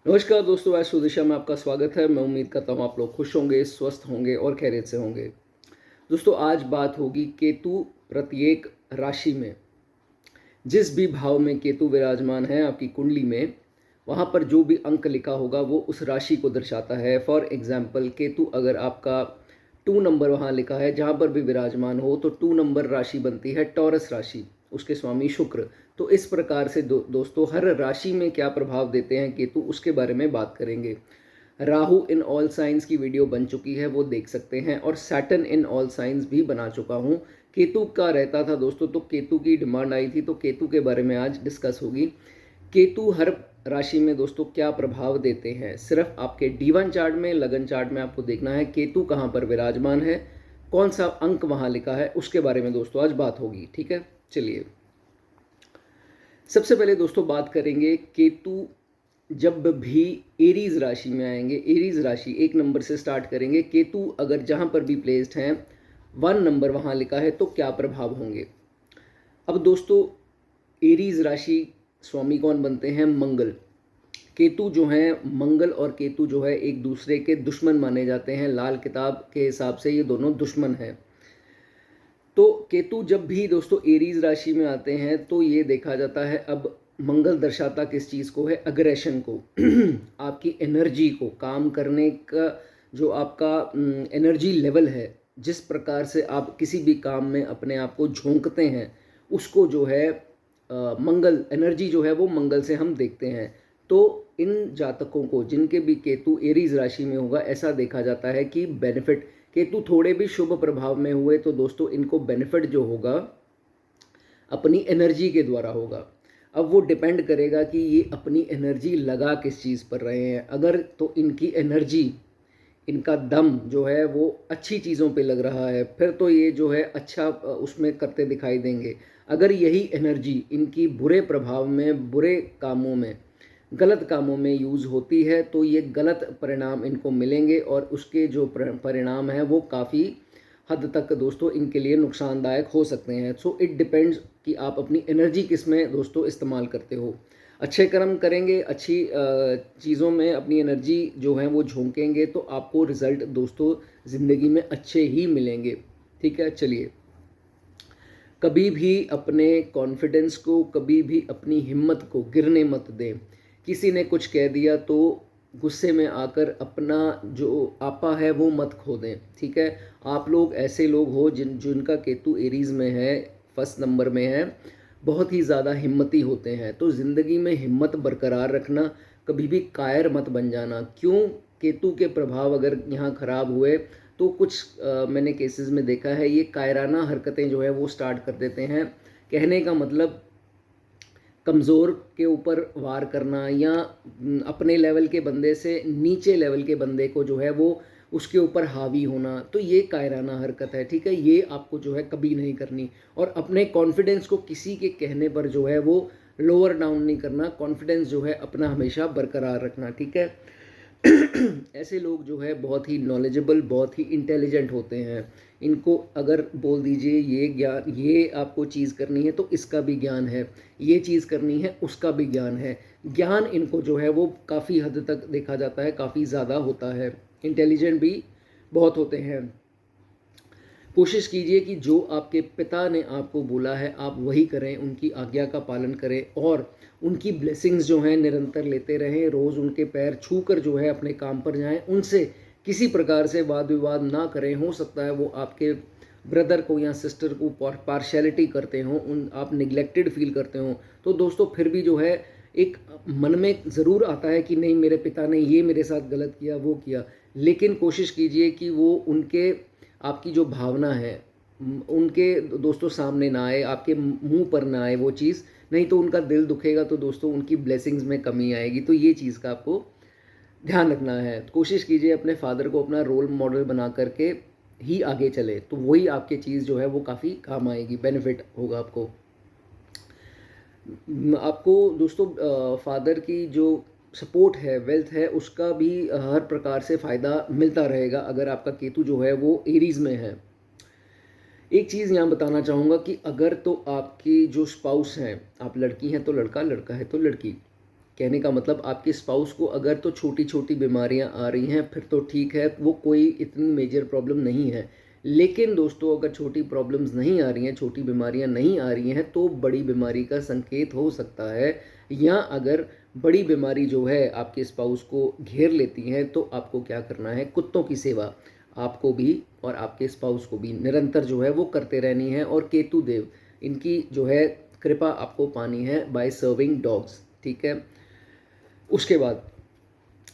नमस्कार दोस्तों, आज सुदिशा में आपका स्वागत है। मैं उम्मीद करता हूँ आप लोग खुश होंगे, स्वस्थ होंगे और खैरियत से होंगे। दोस्तों, आज बात होगी केतु प्रत्येक राशि में। जिस भी भाव में केतु विराजमान है आपकी कुंडली में, वहाँ पर जो भी अंक लिखा होगा वो उस राशि को दर्शाता है। फॉर एग्जाम्पल, केतु अगर आपका 2 नंबर वहाँ लिखा है, जहाँ पर भी विराजमान हो, तो 2 नंबर राशि बनती है टॉरस राशि, उसके स्वामी शुक्र। तो इस प्रकार से दोस्तों, हर राशि में क्या प्रभाव देते हैं केतु, उसके बारे में बात करेंगे। राहु इन ऑल साइंस की वीडियो बन चुकी है, वो देख सकते हैं, और सैटर्न इन ऑल साइंस भी बना चुका हूँ। केतु का रहता था दोस्तों, तो केतु की डिमांड आई थी, तो केतु के बारे में आज डिस्कस होगी। केतु हर राशि में दोस्तों क्या प्रभाव देते हैं, सिर्फ आपके D1 चार्ट में, लगन चार्ट में आपको देखना है केतु कहाँ पर विराजमान है, कौन सा अंक वहाँ लिखा है, उसके बारे में दोस्तों आज बात होगी। ठीक है, चलिए सबसे पहले दोस्तों बात करेंगे केतु जब भी एरीज राशि में आएंगे। एरीज राशि 1 नंबर से स्टार्ट करेंगे। केतु अगर जहाँ पर भी प्लेस्ड हैं, 1 नंबर वहाँ लिखा है, तो क्या प्रभाव होंगे। अब दोस्तों, एरीज राशि स्वामी कौन बनते हैं? मंगल। केतु जो हैं, मंगल और केतु जो है एक दूसरे के दुश्मन माने जाते हैं। लाल किताब के हिसाब से ये दोनों दुश्मन हैं। तो केतु जब भी दोस्तों एरीज राशि में आते हैं, तो ये देखा जाता है, अब मंगल दर्शाता किस चीज़ को है? अग्रेशन को आपकी एनर्जी को, काम करने का जो आपका एनर्जी लेवल है, जिस प्रकार से आप किसी भी काम में अपने आप को झोंकते हैं, उसको जो है मंगल एनर्जी जो है वो मंगल से हम देखते हैं। तो इन जातकों को जिनके भी केतु एरीज राशि में होगा, ऐसा देखा जाता है कि बेनिफिट, केतु थोड़े भी शुभ प्रभाव में हुए तो दोस्तों इनको बेनिफिट जो होगा अपनी एनर्जी के द्वारा होगा। अब वो डिपेंड करेगा कि ये अपनी एनर्जी लगा किस चीज़ पर रहे हैं। अगर तो इनकी एनर्जी, इनका दम जो है वो अच्छी चीज़ों पे लग रहा है, फिर तो ये जो है अच्छा उसमें करते दिखाई देंगे। अगर यही एनर्जी इनकी बुरे प्रभाव में, बुरे कामों में, गलत कामों में यूज़ होती है, तो ये गलत परिणाम इनको मिलेंगे, और उसके जो परिणाम हैं वो काफ़ी हद तक दोस्तों इनके लिए नुकसानदायक हो सकते हैं। सो इट डिपेंड्स कि आप अपनी एनर्जी किस में दोस्तों इस्तेमाल करते हो। अच्छे कर्म करेंगे, अच्छी चीज़ों में अपनी एनर्जी जो है वो झोंकेंगे, तो आपको रिज़ल्ट दोस्तों ज़िंदगी में अच्छे ही मिलेंगे। ठीक है, चलिए, कभी भी अपने कॉन्फिडेंस को, कभी भी अपनी हिम्मत को गिरने मत दें। किसी ने कुछ कह दिया तो गुस्से में आकर अपना जो आपा है वो मत खो दें। ठीक है, आप लोग ऐसे लोग हो जिनका केतु एरीज में है, फर्स्ट नंबर में है, बहुत ही ज़्यादा हिम्मती होते हैं। तो ज़िंदगी में हिम्मत बरकरार रखना, कभी भी कायर मत बन जाना। क्यों? केतु के प्रभाव अगर यहाँ खराब हुए तो कुछ मैंने केसेस में देखा है, ये कायराना हरकतें जो है वो स्टार्ट कर देते हैं। कहने का मतलब, कमज़ोर के ऊपर वार करना, या अपने लेवल के बंदे से नीचे लेवल के बंदे को जो है वो उसके ऊपर हावी होना, तो ये कायराना हरकत है। ठीक है, ये आपको जो है कभी नहीं करनी। और अपने कॉन्फिडेंस को किसी के कहने पर जो है वो लोअर डाउन नहीं करना, कॉन्फिडेंस जो है अपना हमेशा बरकरार रखना। ठीक है, ऐसे लोग जो है बहुत ही नॉलेजेबल, बहुत ही इंटेलिजेंट होते हैं। इनको अगर बोल दीजिए ये ज्ञान, ये आपको चीज़ करनी है तो इसका भी ज्ञान है, ये चीज़ करनी है उसका भी ज्ञान है। ज्ञान इनको जो है वो काफ़ी हद तक देखा जाता है काफ़ी ज़्यादा होता है। इंटेलिजेंट भी बहुत होते हैं। कोशिश कीजिए कि जो आपके पिता ने आपको बोला है आप वही करें, उनकी आज्ञा का पालन करें, और उनकी ब्लेसिंग्स जो हैं निरंतर लेते रहें। रोज़ उनके पैर छूकर जो है अपने काम पर जाएं। उनसे किसी प्रकार से वाद विवाद ना करें। हो सकता है वो आपके ब्रदर को या सिस्टर को पार्शैलिटी करते हों, उन आप निगलेक्टेड फील करते हों, तो दोस्तों फिर भी जो है एक मन में ज़रूर आता है कि नहीं, मेरे पिता ने ये मेरे साथ गलत किया, वो किया। लेकिन कोशिश कीजिए कि वो उनके, आपकी जो भावना है उनके दोस्तों सामने ना आए, आपके मुंह पर ना आए वो चीज़, नहीं तो उनका दिल दुखेगा, तो दोस्तों उनकी ब्लेसिंग्स में कमी आएगी। तो ये चीज़ का आपको ध्यान रखना है। कोशिश कीजिए अपने फादर को अपना रोल मॉडल बना करके ही आगे चले, तो वही आपके चीज़ जो है वो काफ़ी काम आएगी, बेनिफिट होगा आपको। आपको दोस्तों फादर की जो सपोर्ट है, वेल्थ है, उसका भी हर प्रकार से फ़ायदा मिलता रहेगा अगर आपका केतु जो है वो एरीज में है। एक चीज़ यहाँ बताना चाहूँगा कि अगर तो आपकी जो स्पाउस हैं, आप लड़की हैं तो लड़का, लड़का है तो लड़की, कहने का मतलब आपके स्पाउस को अगर तो छोटी छोटी बीमारियां आ रही हैं फिर तो ठीक है, वो कोई इतनी मेजर प्रॉब्लम नहीं है। लेकिन दोस्तों अगर छोटी प्रॉब्लम्स नहीं आ रही हैं, छोटी बीमारियां नहीं आ रही हैं, तो बड़ी बीमारी का संकेत हो सकता है। या अगर बड़ी बीमारी जो है आपके स्पाउस को घेर लेती है तो आपको क्या करना है, कुत्तों की सेवा आपको भी और आपके स्पाउस को भी निरंतर जो है वो करते रहनी है। और केतु देव इनकी जो है कृपा आपको पानी है बाय सर्विंग डॉग्स, ठीक है। उसके बाद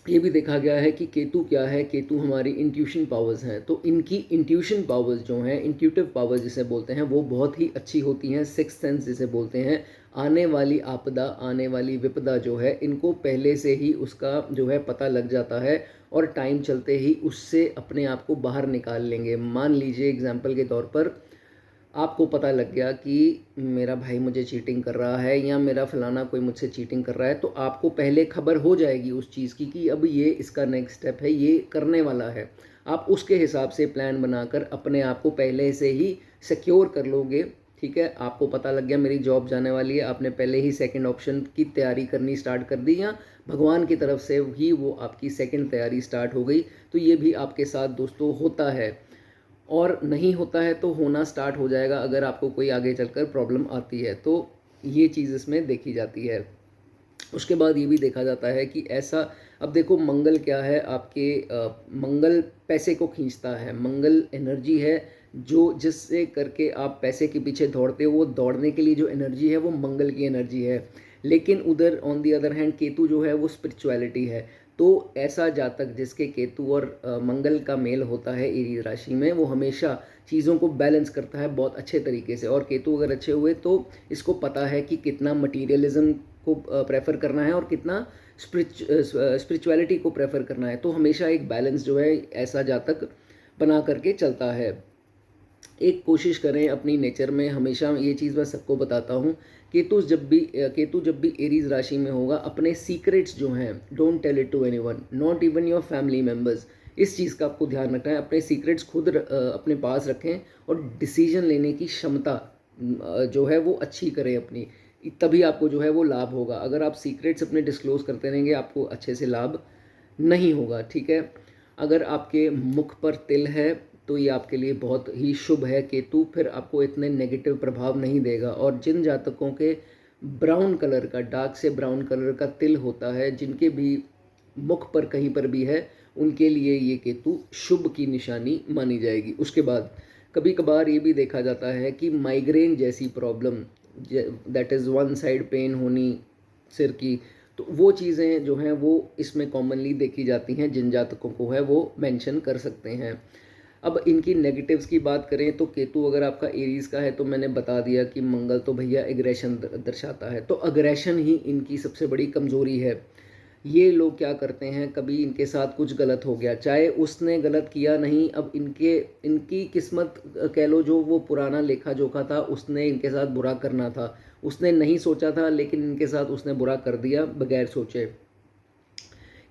ये भी देखा गया है कि केतु क्या है, केतु हमारी इंट्यूशन पावर्स हैं। तो इनकी इंट्यूशन पावर्स जो हैं, इंट्यूटिव पावर्स जिसे बोलते हैं, वो बहुत ही अच्छी होती हैं। सिक्स सेंस जिसे बोलते हैं, आने वाली आपदा, आने वाली विपदा जो है, इनको पहले से ही उसका जो है पता लग जाता है और टाइम चलते ही उससे अपने आप को बाहर निकाल लेंगे। मान लीजिए एग्जाम्पल के तौर पर आपको पता लग गया कि मेरा भाई मुझे चीटिंग कर रहा है या मेरा फलाना कोई मुझसे चीटिंग कर रहा है, तो आपको पहले खबर हो जाएगी उस चीज़ की कि अब ये इसका नेक्स्ट स्टेप है, ये करने वाला है। आप उसके हिसाब से प्लान बनाकर अपने आप को पहले से ही सिक्योर कर लोगे, ठीक है। आपको पता लग गया मेरी जॉब जाने वाली है, आपने पहले ही सेकंड ऑप्शन की तैयारी करनी स्टार्ट कर दी या भगवान की तरफ से ही वो आपकी सेकंड तैयारी स्टार्ट हो गई। तो ये भी आपके साथ दोस्तों होता है, और नहीं होता है तो होना स्टार्ट हो जाएगा अगर आपको कोई आगे चलकर प्रॉब्लम आती है। तो ये चीज़ इसमें देखी जाती है। उसके बाद ये भी देखा जाता है कि ऐसा, अब देखो मंगल क्या है आपके, मंगल पैसे को खींचता है। मंगल एनर्जी है जो जिससे करके आप पैसे के पीछे दौड़ते हो, वो दौड़ने के लिए जो एनर्जी है वो मंगल की एनर्जी है। लेकिन उधर on the other hand Ketu जो है वो स्पिरिचुअलिटी है। तो ऐसा जातक जिसके केतु और मंगल का मेल होता है एरीज राशि में, वो हमेशा चीज़ों को बैलेंस करता है बहुत अच्छे तरीके से। और केतु अगर अच्छे हुए तो इसको पता है कि कितना मटीरियलिज्म को प्रेफर करना है और कितना स्पिरिचुअलिटी को प्रेफर करना है। तो हमेशा एक बैलेंस जो है ऐसा जातक बना करके चलता है। एक कोशिश करें अपनी नेचर में, हमेशा ये चीज़ मैं सबको बताता हूँ, केतु जब भी एरीज राशि में होगा, अपने सीक्रेट्स जो हैं don't tell it to anyone, not even your family members. इस चीज़ का आपको ध्यान रखना है, अपने सीक्रेट्स खुद अपने पास रखें और डिसीजन लेने की क्षमता जो है वो अच्छी करें अपनी, तभी आपको जो है वो लाभ होगा। अगर आप सीक्रेट्स अपने डिस्क्लोज करते रहेंगे आपको अच्छे से लाभ नहीं होगा, ठीक है। अगर आपके मुख पर तिल है तो ये आपके लिए बहुत ही शुभ है केतु, फिर आपको इतने नेगेटिव प्रभाव नहीं देगा। और जिन जातकों के ब्राउन कलर का, डार्क से ब्राउन कलर का तिल होता है, जिनके भी मुख पर कहीं पर भी है, उनके लिए ये केतु शुभ की निशानी मानी जाएगी। उसके बाद कभी कभार ये भी देखा जाता है कि माइग्रेन जैसी problem, that is one side pain होनी सिर की, तो वो चीज़ें जो हैं वो इसमें कॉमनली देखी जाती हैं। जिन जातकों को है वो मेंशन कर सकते हैं। अब इनकी नेगेटिव्स की बात करें तो केतु अगर आपका एरीज का है तो मैंने बता दिया कि मंगल तो भैया एग्रेशन दर्शाता है, तो अग्रेशन ही इनकी सबसे बड़ी कमज़ोरी है। ये लोग क्या करते हैं, कभी इनके साथ कुछ गलत हो गया, चाहे उसने गलत किया नहीं, अब इनकी किस्मत कह लो, जो वो पुराना लेखा जोखा था उसने इनके साथ बुरा करना था, उसने नहीं सोचा था लेकिन इनके साथ उसने बुरा कर दिया बगैर सोचे।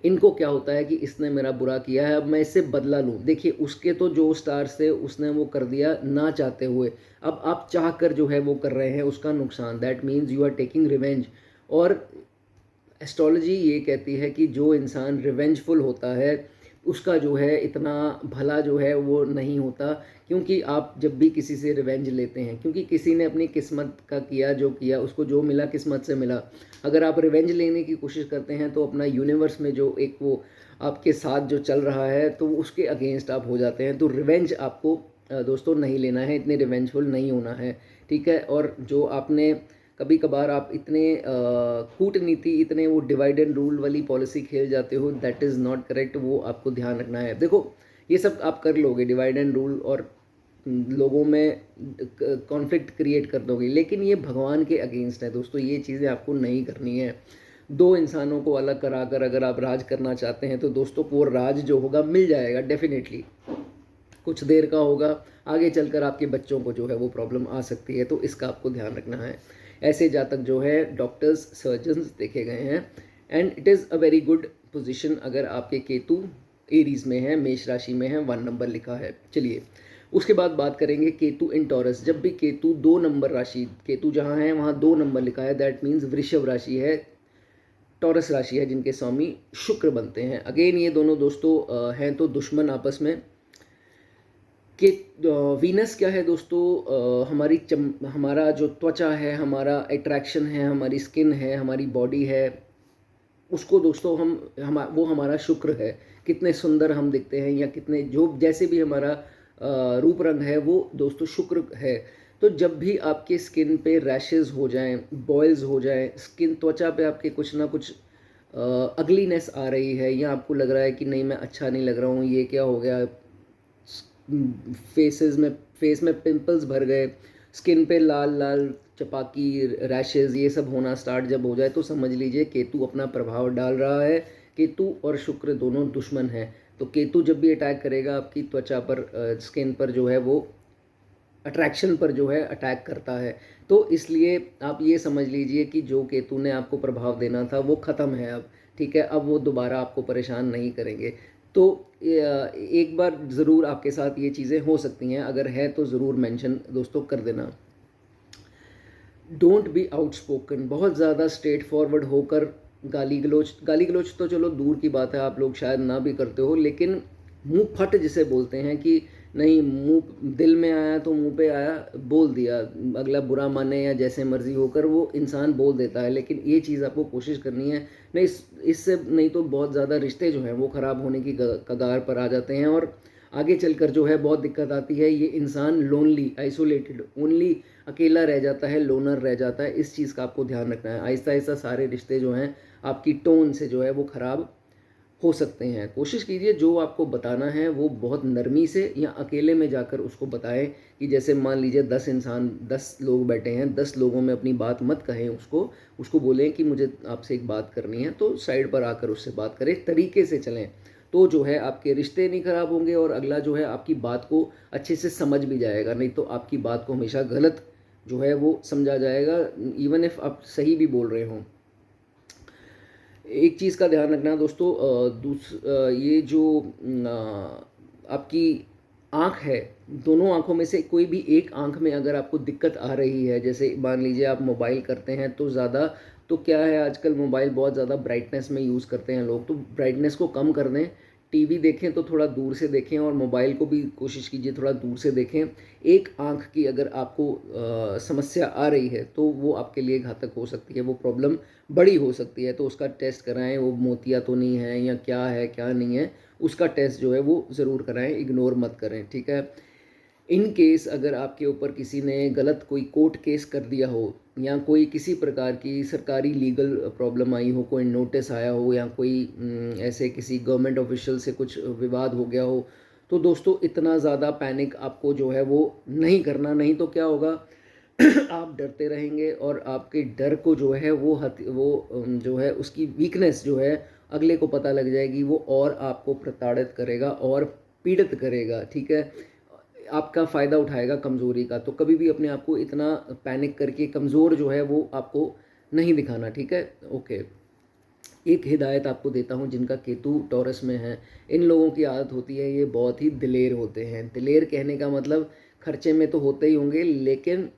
इनको क्या होता है कि इसने मेरा बुरा किया है, अब मैं इससे बदला लूँ। देखिए उसके तो जो स्टार्स थे उसने वो कर दिया ना चाहते हुए, अब आप चाह कर जो है वो कर रहे हैं उसका नुकसान, that means you are taking revenge. और एस्ट्रोलॉजी ये कहती है कि जो इंसान रिवेंजफुल होता है उसका जो है इतना भला जो है वो नहीं होता, क्योंकि आप जब भी किसी से रिवेंज लेते हैं, क्योंकि किसी ने अपनी किस्मत का किया जो किया, उसको जो मिला किस्मत से मिला। अगर आप रिवेंज लेने की कोशिश करते हैं तो अपना यूनिवर्स में जो एक वो आपके साथ जो चल रहा है तो उसके अगेंस्ट आप हो जाते हैं। तो रिवेंज आपको दोस्तों नहीं लेना है, इतने रिवेंजफुल नहीं होना है, ठीक है। और जो आपने कभी कभार आप इतने कूटनीति, इतने वो डिवाइड एंड रूल वाली पॉलिसी खेल जाते हो, दैट इज़ नॉट करेक्ट, वो आपको ध्यान रखना है। देखो ये सब आप कर लोगे, डिवाइड एंड रूल, और लोगों में कॉन्फ्लिक्ट क्रिएट कर दोगे, लेकिन ये भगवान के अगेंस्ट है दोस्तों, ये चीज़ें आपको नहीं करनी है। दो इंसानों को अलग कराकर अगर आप राज करना चाहते हैं तो दोस्तों वो राज जो होगा मिल जाएगा डेफिनेटली, कुछ देर का होगा, आगे चलकर आपके बच्चों को जो है वो प्रॉब्लम आ सकती है, तो इसका आपको ध्यान रखना है। ऐसे जातक जो है डॉक्टर्स, सर्जन्स देखे गए हैं, and it is a very good position अगर आपके केतु एरीज में है, मेष राशि में है, 1 नंबर लिखा है। चलिए उसके बाद बात करेंगे केतु इन टॉरस। जब भी केतु 2 नंबर राशि, केतु जहाँ है वहाँ 2 नंबर लिखा है, दैट मीन्स वृषभ राशि है, टॉरस राशि है जिनके स्वामी शुक्र बनते हैं। अगेन ये दोनों दोस्तों हैं तो दुश्मन आपस में। कि वीनस क्या है दोस्तों, हमारा जो त्वचा है, हमारा अट्रैक्शन है, हमारी स्किन है, हमारी बॉडी है, उसको दोस्तों वो हमारा शुक्र है। कितने सुंदर हम दिखते हैं या कितने जो जैसे भी हमारा रूप रंग है वो दोस्तों शुक्र है। तो जब भी आपके स्किन पे रैशेस हो जाएं, बॉयल्स हो जाएं, स्किन त्वचा पे आपके कुछ ना कुछ अगलीनेस आ रही है या आपको लग रहा है कि नहीं मैं अच्छा नहीं लग रहा हूँ, ये क्या हो गया, फेस में पिंपल्स भर गए, स्किन पे लाल लाल चपाकी रैशेज ये सब होना स्टार्ट जब हो जाए तो समझ लीजिए केतु अपना प्रभाव डाल रहा है। केतु और शुक्र दोनों दुश्मन हैं। तो केतु जब भी अटैक करेगा आपकी त्वचा पर, स्किन पर जो है वो अट्रैक्शन पर जो है अटैक करता है। तो इसलिए आप ये समझ लीजिए कि जो केतु ने आपको प्रभाव देना था वो ख़त्म है अब, ठीक है। अब वो दोबारा आपको परेशान नहीं करेंगे। तो एक बार ज़रूर आपके साथ ये चीज़ें हो सकती हैं, अगर है तो ज़रूर मेंशन दोस्तों कर देना। डोंट बी आउटस्पोकन, बहुत ज़्यादा स्ट्रेट फॉरवर्ड होकर गाली गलोच तो चलो दूर की बात है, आप लोग शायद ना भी करते हो, लेकिन मुंह फट जिसे बोलते हैं कि नहीं, मुंह दिल में आया तो मुंह पे आया, बोल दिया, अगला बुरा माने या जैसे मर्जी होकर वो इंसान बोल देता है। लेकिन ये चीज़ आपको कोशिश करनी है नहीं, इससे नहीं तो बहुत ज़्यादा रिश्ते जो हैं वो ख़राब होने की कगार पर आ जाते हैं और आगे चलकर जो है बहुत दिक्कत आती है। ये इंसान लोनली, आइसोलेटेड, ओनली अकेला रह जाता है, लोनर रह जाता है। इस चीज़ का आपको ध्यान रखना है। आहिस्ता आहिस्ता सारे रिश्ते जो हैं आपकी टोन से जो है वो ख़राब हो सकते हैं। कोशिश कीजिए जो आपको बताना है वो बहुत नरमी से या अकेले में जाकर उसको बताएं। कि जैसे मान लीजिए 10 लोग बैठे हैं, 10 लोगों में अपनी बात मत कहें, उसको बोलें कि मुझे आपसे एक बात करनी है, तो साइड पर आकर उससे बात करें, तरीके से चलें। तो जो है आपके रिश्ते नहीं खराब होंगे और अगला जो है आपकी बात को अच्छे से समझ भी जाएगा। नहीं तो आपकी बात को हमेशा गलत जो है वो समझा जाएगा, इवन इफ आप सही भी बोल रहे हों। एक चीज़ का ध्यान रखना दोस्तों, ये जो आपकी आँख है, दोनों आँखों में से कोई भी एक आँख में अगर आपको दिक्कत आ रही है, जैसे मान लीजिए आप मोबाइल करते हैं तो ज़्यादा, तो क्या है आजकल मोबाइल बहुत ज़्यादा ब्राइटनेस में यूज़ करते हैं लोग, तो ब्राइटनेस को कम कर दें। टीवी देखें तो थोड़ा दूर से देखें और मोबाइल को भी कोशिश कीजिए थोड़ा दूर से देखें। एक आँख की अगर आपको समस्या आ रही है तो वो आपके लिए घातक हो सकती है, वो प्रॉब्लम बड़ी हो सकती है। तो उसका टेस्ट कराएं, वो मोतिया तो नहीं है या क्या है क्या नहीं है, उसका टेस्ट जो है वो ज़रूर कराएं, इग्नोर मत करें, ठीक है। इन केस अगर आपके ऊपर किसी ने गलत कोई कोर्ट केस कर दिया हो या कोई किसी प्रकार की सरकारी लीगल प्रॉब्लम आई हो, कोई नोटिस आया हो या कोई ऐसे किसी गवर्नमेंट ऑफिशियल से कुछ विवाद हो गया हो, तो दोस्तों इतना ज़्यादा पैनिक आपको जो है वो नहीं करना। नहीं तो क्या होगा आप डरते रहेंगे और आपके डर को जो है वो जो है उसकी वीकनेस जो है अगले को पता लग जाएगी, वो और आपको प्रताड़ित करेगा और पीड़ित करेगा, ठीक है। आपका फ़ायदा उठाएगा कमज़ोरी का। तो कभी भी अपने आप को इतना पैनिक करके कमज़ोर जो है वो आपको नहीं दिखाना, ठीक है। ओके, एक हिदायत आपको देता हूँ, जिनका केतु टॉरस में है, इन लोगों की आदत होती है, ये बहुत ही दिलेर होते हैं। दिलेर कहने का मतलब खर्चे में तो होते ही होंगे, लेकिन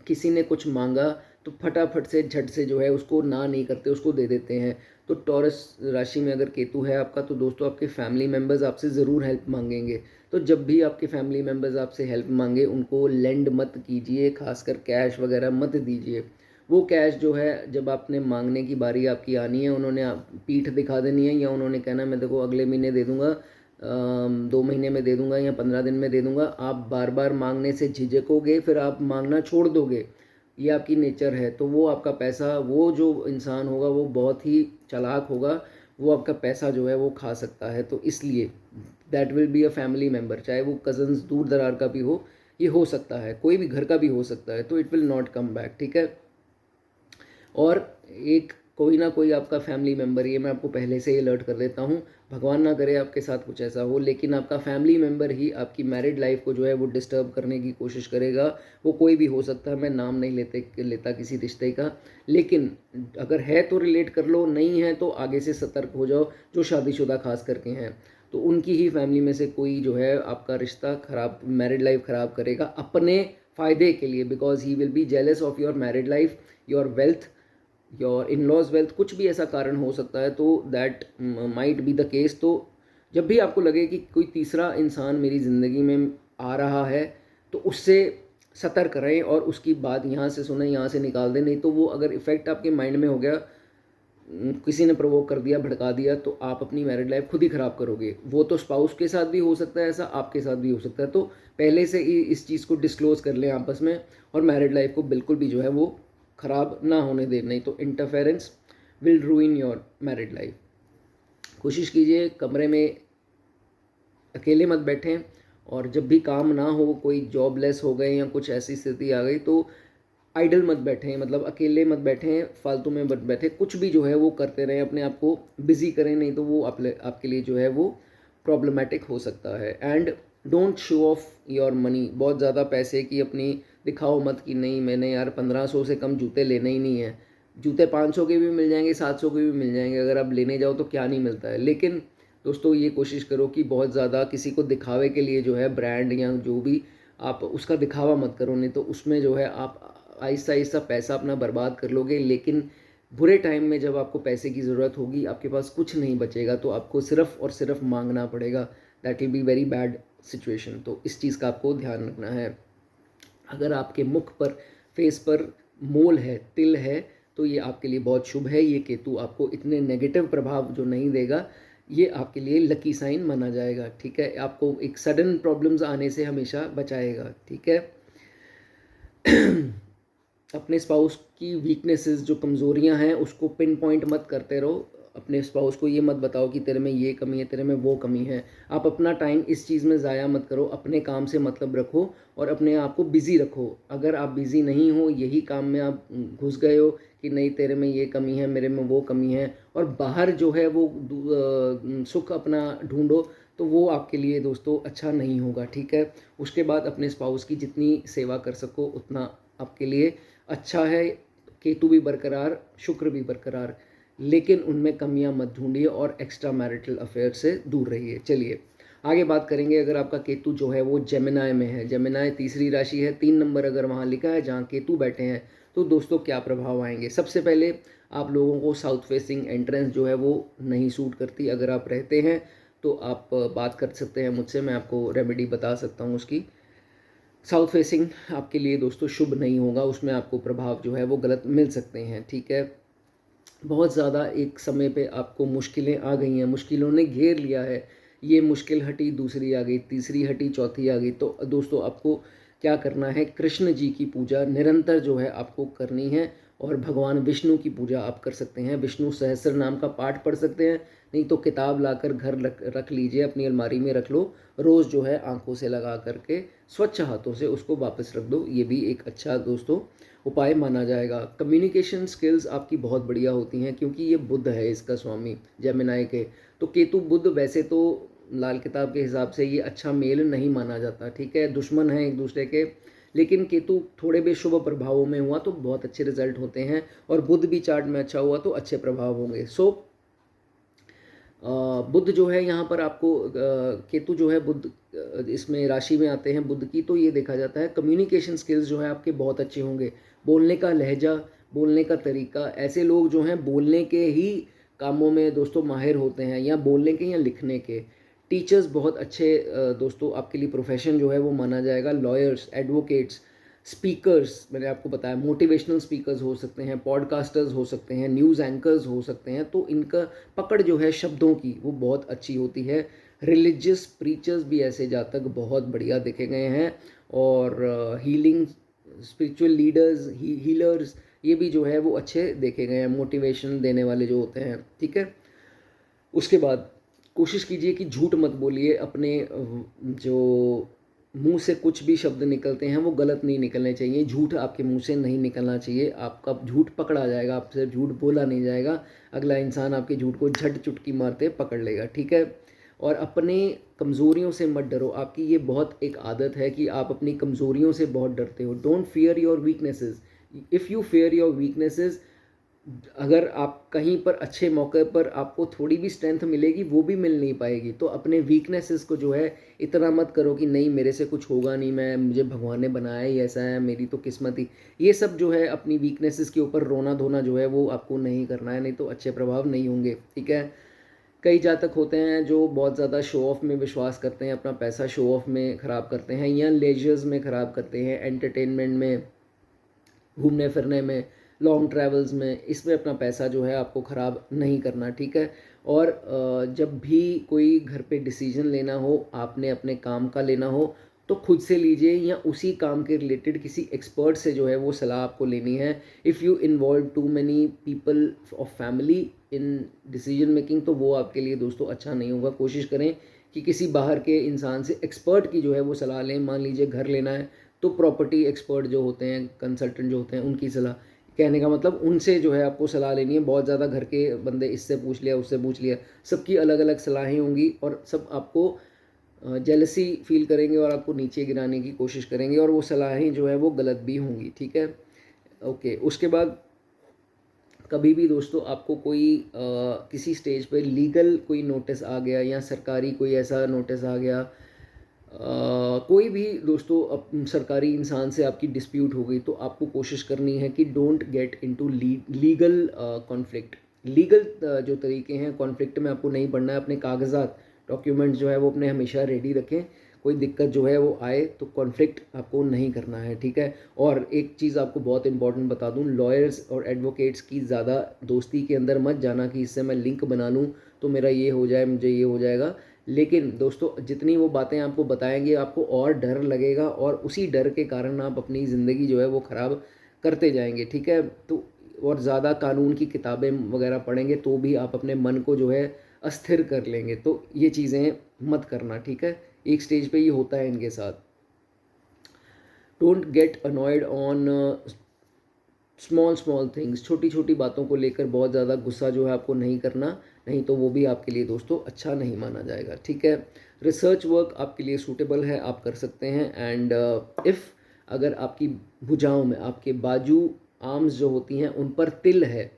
किसी ने कुछ मांगा तो फटाफट से झट से जो है उसको ना नहीं करते, उसको दे देते हैं। तो टॉरस राशि में अगर केतु है आपका, तो दोस्तों आपके फैमिली मेम्बर्स आपसे ज़रूर हेल्प मांगेंगे। तो जब भी आपके फैमिली मेम्बर्स आपसे हेल्प मांगे, उनको लेंड मत कीजिए, खासकर कैश वगैरह मत दीजिए। वो कैश जो है जब आपने मांगने की बारी आपकी आनी है, उन्होंने पीठ दिखा देनी है या उन्होंने कहना मैं देखो अगले महीने दे दूंगा, 2 महीने में दे दूंगा या 15 दिन में दे दूंगा। आप बार बार मांगने से झिझकोगे, फिर आप मांगना छोड़ दोगे, ये आपकी नेचर है। तो वो आपका पैसा, वो जो इंसान होगा वो बहुत ही चालाक होगा, वो आपका पैसा जो है वो खा सकता है। तो इसलिए that will be a family member, चाहे वो कज़न्स दूर दरार का भी हो, ये हो सकता है, कोई भी घर का भी हो सकता है। तो it will not come back, ठीक है। और एक कोई ना कोई आपका फैमिली मेम्बर, ये मैं आपको पहले से ही अलर्ट कर देता हूँ, भगवान ना करे आपके साथ कुछ ऐसा हो, लेकिन आपका फैमिली मेम्बर ही आपकी मैरिड लाइफ को जो है वो डिस्टर्ब करने की कोशिश करेगा। वो कोई भी हो सकता है, मैं नाम नहीं लेता किसी रिश्ते का, लेकिन अगर है तो रिलेट कर लो, नहीं है तो आगे से सतर्क हो जाओ। जो शादीशुदा खास करके हैं, तो उनकी ही फैमिली में से कोई जो है आपका रिश्ता खराब, मैरिड लाइफ खराब करेगा अपने फ़ायदे के लिए, because he will be jealous of your married life, your wealth, your in laws wealth, कुछ भी ऐसा कारण हो सकता है, तो that might be the case. तो जब भी आपको लगे कि कोई तीसरा इंसान मेरी ज़िंदगी में आ रहा है तो उससे सतर्क रहें और उसकी बात यहाँ से सुने, यहाँ से निकाल दें। नहीं तो वो अगर इफ़ेक्ट आपके माइंड में हो गया, किसी ने प्रोवोक कर दिया, भड़का दिया, तो आप अपनी मैरिड लाइफ खुद ही ख़राब करोगे। वो तो स्पाउस के साथ भी हो सकता है ऐसा, आपके साथ भी हो सकता है। तो पहले से ही इस चीज़ को डिस्क्लोज़ कर लें आपस में, और मैरिड लाइफ को बिल्कुल भी जो है वो ख़राब ना होने दें, नहीं तो interference will रूइन your married life. कोशिश कीजिए कमरे में अकेले मत बैठें, और जब भी काम ना हो, कोई जॉबलेस हो गए या कुछ ऐसी स्थिति आ गई, तो आइडल मत बैठें, मतलब अकेले मत बैठें, फालतू में मत बैठें, कुछ भी जो है वो करते रहें, अपने आप को बिजी करें, नहीं तो वो आपके लिए जो है वो प्रॉब्लमेटिक हो सकता है। And don't show off your money, बहुत ज़्यादा पैसे की अपनी दिखाओ मत कि नहीं मैंने यार 1500 से कम जूते लेने ही नहीं है। जूते 500 के भी मिल जाएंगे, 700 के भी मिल जाएंगे, अगर आप लेने जाओ तो क्या नहीं मिलता है। लेकिन दोस्तों ये कोशिश करो कि बहुत ज़्यादा किसी को दिखावे के लिए जो है ब्रांड या जो भी, आप उसका दिखावा मत करो, नहीं तो उसमें जो है आप आहिस्ता आहिस्ता पैसा अपना बर्बाद कर लोगे। लेकिन बुरे टाइम में जब आपको पैसे की ज़रूरत होगी, आपके पास कुछ नहीं बचेगा, तो आपको सिर्फ़ और सिर्फ मांगना पड़ेगा। That will be very bad situation. तो इस चीज़ का आपको ध्यान रखना है। अगर आपके मुख पर, फेस पर मोल है, तिल है, तो ये आपके लिए बहुत शुभ है। ये केतु आपको इतने नेगेटिव प्रभाव जो नहीं देगा, ये आपके लिए लकी साइन माना जाएगा। ठीक है, आपको एक सडन प्रॉब्लम्स आने से हमेशा बचाएगा। ठीक है। अपने स्पाउस की वीकनेसेस, जो कमज़ोरियां हैं, उसको पिन पॉइंट मत करते रहो। अपने स्पाउस को ये मत बताओ कि तेरे में ये कमी है, तेरे में वो कमी है। आप अपना टाइम इस चीज़ में ज़ाया मत करो, अपने काम से मतलब रखो और अपने आप को बिज़ी रखो। अगर आप बिज़ी नहीं हो, यही काम में आप घुस गए हो कि नहीं तेरे में ये कमी है, मेरे में वो कमी है, और बाहर जो है वो सुख अपना ढूंढो, तो वो आपके लिए दोस्तों अच्छा नहीं होगा। ठीक है। उसके बाद अपने स्पाउस की जितनी सेवा कर सको उतना आपके लिए अच्छा है। केतु भी बरकरार, शुक्र भी बरकरार, लेकिन उनमें कमियां मत ढूंढिए और एक्स्ट्रा मैरिटल अफेयर से दूर रहिए। चलिए आगे बात करेंगे। अगर आपका केतु जो है वो जेमिनाई में है, जेमिनाई तीसरी राशि है, 3 नंबर अगर वहाँ लिखा है जहाँ केतु बैठे हैं, तो दोस्तों क्या प्रभाव आएंगे। सबसे पहले आप लोगों को साउथ फेसिंग एंट्रेंस जो है वो नहीं सूट करती। अगर आप रहते हैं तो आप बात कर सकते हैं मुझसे, मैं आपको रेमेडी बता सकता हूँ उसकी। साउथ फेसिंग आपके लिए दोस्तों शुभ नहीं होगा, उसमें आपको प्रभाव जो है वो गलत मिल सकते हैं। ठीक है। बहुत ज़्यादा एक समय पे आपको मुश्किलें आ गई हैं, मुश्किलों ने घेर लिया है। ये मुश्किल हटी, दूसरी आ गई, तीसरी हटी, चौथी आ गई। तो दोस्तों आपको क्या करना है, कृष्ण जी की पूजा निरंतर जो है आपको करनी है, और भगवान विष्णु की पूजा आप कर सकते हैं। विष्णु सहस्त्र नाम का पाठ पढ़ सकते हैं, नहीं तो किताब लाकर घर रख लीजिए, अपनी अलमारी में रख लो। रोज़ जो है आंखों से लगा करके स्वच्छ हाथों से उसको वापस रख दो। ये भी एक अच्छा दोस्तों उपाय माना जाएगा। कम्युनिकेशन स्किल्स आपकी बहुत बढ़िया होती हैं, क्योंकि ये बुध है इसका स्वामी जेमिनाई के। तो केतु बुध वैसे तो लाल किताब के हिसाब से ये अच्छा मेल नहीं माना जाता। ठीक है, दुश्मन है एक दूसरे के, लेकिन केतु थोड़े भी शुभ प्रभावों में हुआ तो बहुत अच्छे रिजल्ट होते हैं, और बुध भी चार्ट में अच्छा हुआ तो अच्छे प्रभाव होंगे। सो बुध जो है यहाँ पर आपको, केतु जो है बुध इसमें राशि में आते हैं बुध की, तो ये देखा जाता है कम्युनिकेशन स्किल्स जो है आपके बहुत अच्छे होंगे। बोलने का लहजा, बोलने का तरीका, ऐसे लोग जो हैं बोलने के ही कामों में दोस्तों माहिर होते हैं, या बोलने के या लिखने के। टीचर्स बहुत अच्छे दोस्तों आपके लिए प्रोफेशन जो है वो माना जाएगा। लॉयर्स, एडवोकेट्स, स्पीकर्स, मैंने आपको बताया मोटिवेशनल स्पीकर्स हो सकते हैं, पॉडकास्टर्स हो सकते हैं, न्यूज़ एंकर्स हो सकते हैं। तो इनका पकड़ जो है शब्दों की वो बहुत अच्छी होती है। रिलीजियस प्रीचर्स भी ऐसे जातक बहुत बढ़िया देखे गए हैं, और हीलिंग स्पिरिचुअल लीडर्स, हीलर्स, ये भी जो है वो अच्छे देखे गए हैं, मोटिवेशन देने वाले जो होते हैं। ठीक है। उसके बाद कोशिश कीजिए कि झूठ मत बोलिए। अपने जो मुंह से कुछ भी शब्द निकलते हैं वो गलत नहीं निकलने चाहिए। झूठ आपके मुंह से नहीं निकलना चाहिए। आपका झूठ पकड़ा जाएगा, आपसे झूठ बोला नहीं जाएगा। अगला इंसान आपके झूठ को झट चुटकी मारते पकड़ लेगा। ठीक है। और अपने कमज़ोरियों से मत डरो। आपकी ये बहुत एक आदत है कि आप अपनी कमज़ोरियों से बहुत डरते हो। Don't fear your weaknesses. If you fear your weaknesses, अगर आप कहीं पर अच्छे मौके पर आपको थोड़ी भी स्ट्रेंथ मिलेगी, वो भी मिल नहीं पाएगी। तो अपने वीकनेसेस को जो है इतना मत करो कि नहीं मेरे से कुछ होगा नहीं, मैं मुझे भगवान ने बनाया ही ऐसा है, मेरी तो किस्मत ही, ये सब जो है अपनी वीकनेसेस के ऊपर रोना धोना जो है वो आपको नहीं करना है, नहीं तो अच्छे प्रभाव नहीं होंगे। ठीक है। कई जातक होते हैं जो बहुत ज़्यादा शो ऑफ में विश्वास करते हैं, अपना पैसा शो ऑफ में ख़राब करते हैं या लेजर्स में ख़राब करते हैं, एंटरटेनमेंट में, घूमने फिरने में, लॉन्ग ट्रैवल्स में, इसमें अपना पैसा जो है आपको ख़राब नहीं करना। ठीक है। और जब भी कोई घर पे डिसीजन लेना हो, आपने अपने काम का लेना हो, तो खुद से लीजिए या उसी काम के रिलेटेड किसी एक्सपर्ट से जो है वो सलाह आपको लेनी है। If you involve too many people of family in decision making, तो वो आपके लिए दोस्तों अच्छा नहीं होगा। कोशिश करें कि किसी बाहर के इंसान से, एक्सपर्ट की जो है वो सलाह लें। मान लीजिए घर लेना है तो प्रॉपर्टी एक्सपर्ट जो होते हैं, कंसल्टेंट जो होते हैं, उनकी सलाह, कहने का मतलब उनसे जो है आपको सलाह लेनी है। बहुत ज़्यादा घर के बंदे इससे पूछ लिया उससे पूछ लिया, सबकी अलग अलग सलाहें होंगी और सब आपको जेलसी फील करेंगे और आपको नीचे गिराने की कोशिश करेंगे और वो सलाहें जो है वो गलत भी होंगी। ठीक है। ओके। उसके बाद कभी भी दोस्तों आपको कोई किसी स्टेज पे लीगल कोई नोटिस आ गया या सरकारी कोई ऐसा नोटिस आ गया, कोई भी दोस्तों सरकारी इंसान से आपकी डिस्प्यूट हो गई, तो आपको कोशिश करनी है कि don't get into legal conflict. Legal जो तरीके हैं कॉन्फ्लिक्ट में आपको नहीं पड़ना है। अपने कागजात, डॉक्यूमेंट्स जो है वो अपने हमेशा रेडी रखें। कोई दिक्कत जो है वो आए तो कॉन्फ्लिक्ट आपको नहीं करना है। ठीक है। और एक चीज़ आपको बहुत इंपॉर्टेंट बता दूं, लॉयर्स और एडवोकेट्स की ज़्यादा दोस्ती के अंदर मत जाना कि इससे मैं लिंक बना लूँ तो मेरा ये हो जाए, मुझे ये हो जाएगा। लेकिन दोस्तों जितनी वो बातें आपको बताएंगे आपको और डर लगेगा और उसी डर के कारण आप अपनी ज़िंदगी जो है वो ख़राब करते जाएंगे। ठीक है। तो और ज़्यादा कानून की किताबें वगैरह पढ़ेंगे तो भी आप अपने मन को जो है अस्थिर कर लेंगे। तो ये चीज़ें मत करना। ठीक है। एक स्टेज पे ये होता है इनके साथ। Don't get annoyed on small small things, छोटी छोटी बातों को लेकर बहुत ज़्यादा गुस्सा जो है आपको नहीं करना, नहीं तो वो भी आपके लिए दोस्तों अच्छा नहीं माना जाएगा। ठीक है। रिसर्च वर्क आपके लिए सूटेबल है, आप कर सकते हैं। एंड इफ़ अगर आपकी भुजाओं में, आपके बाजू आर्म्स जो होती हैं उन पर तिल है,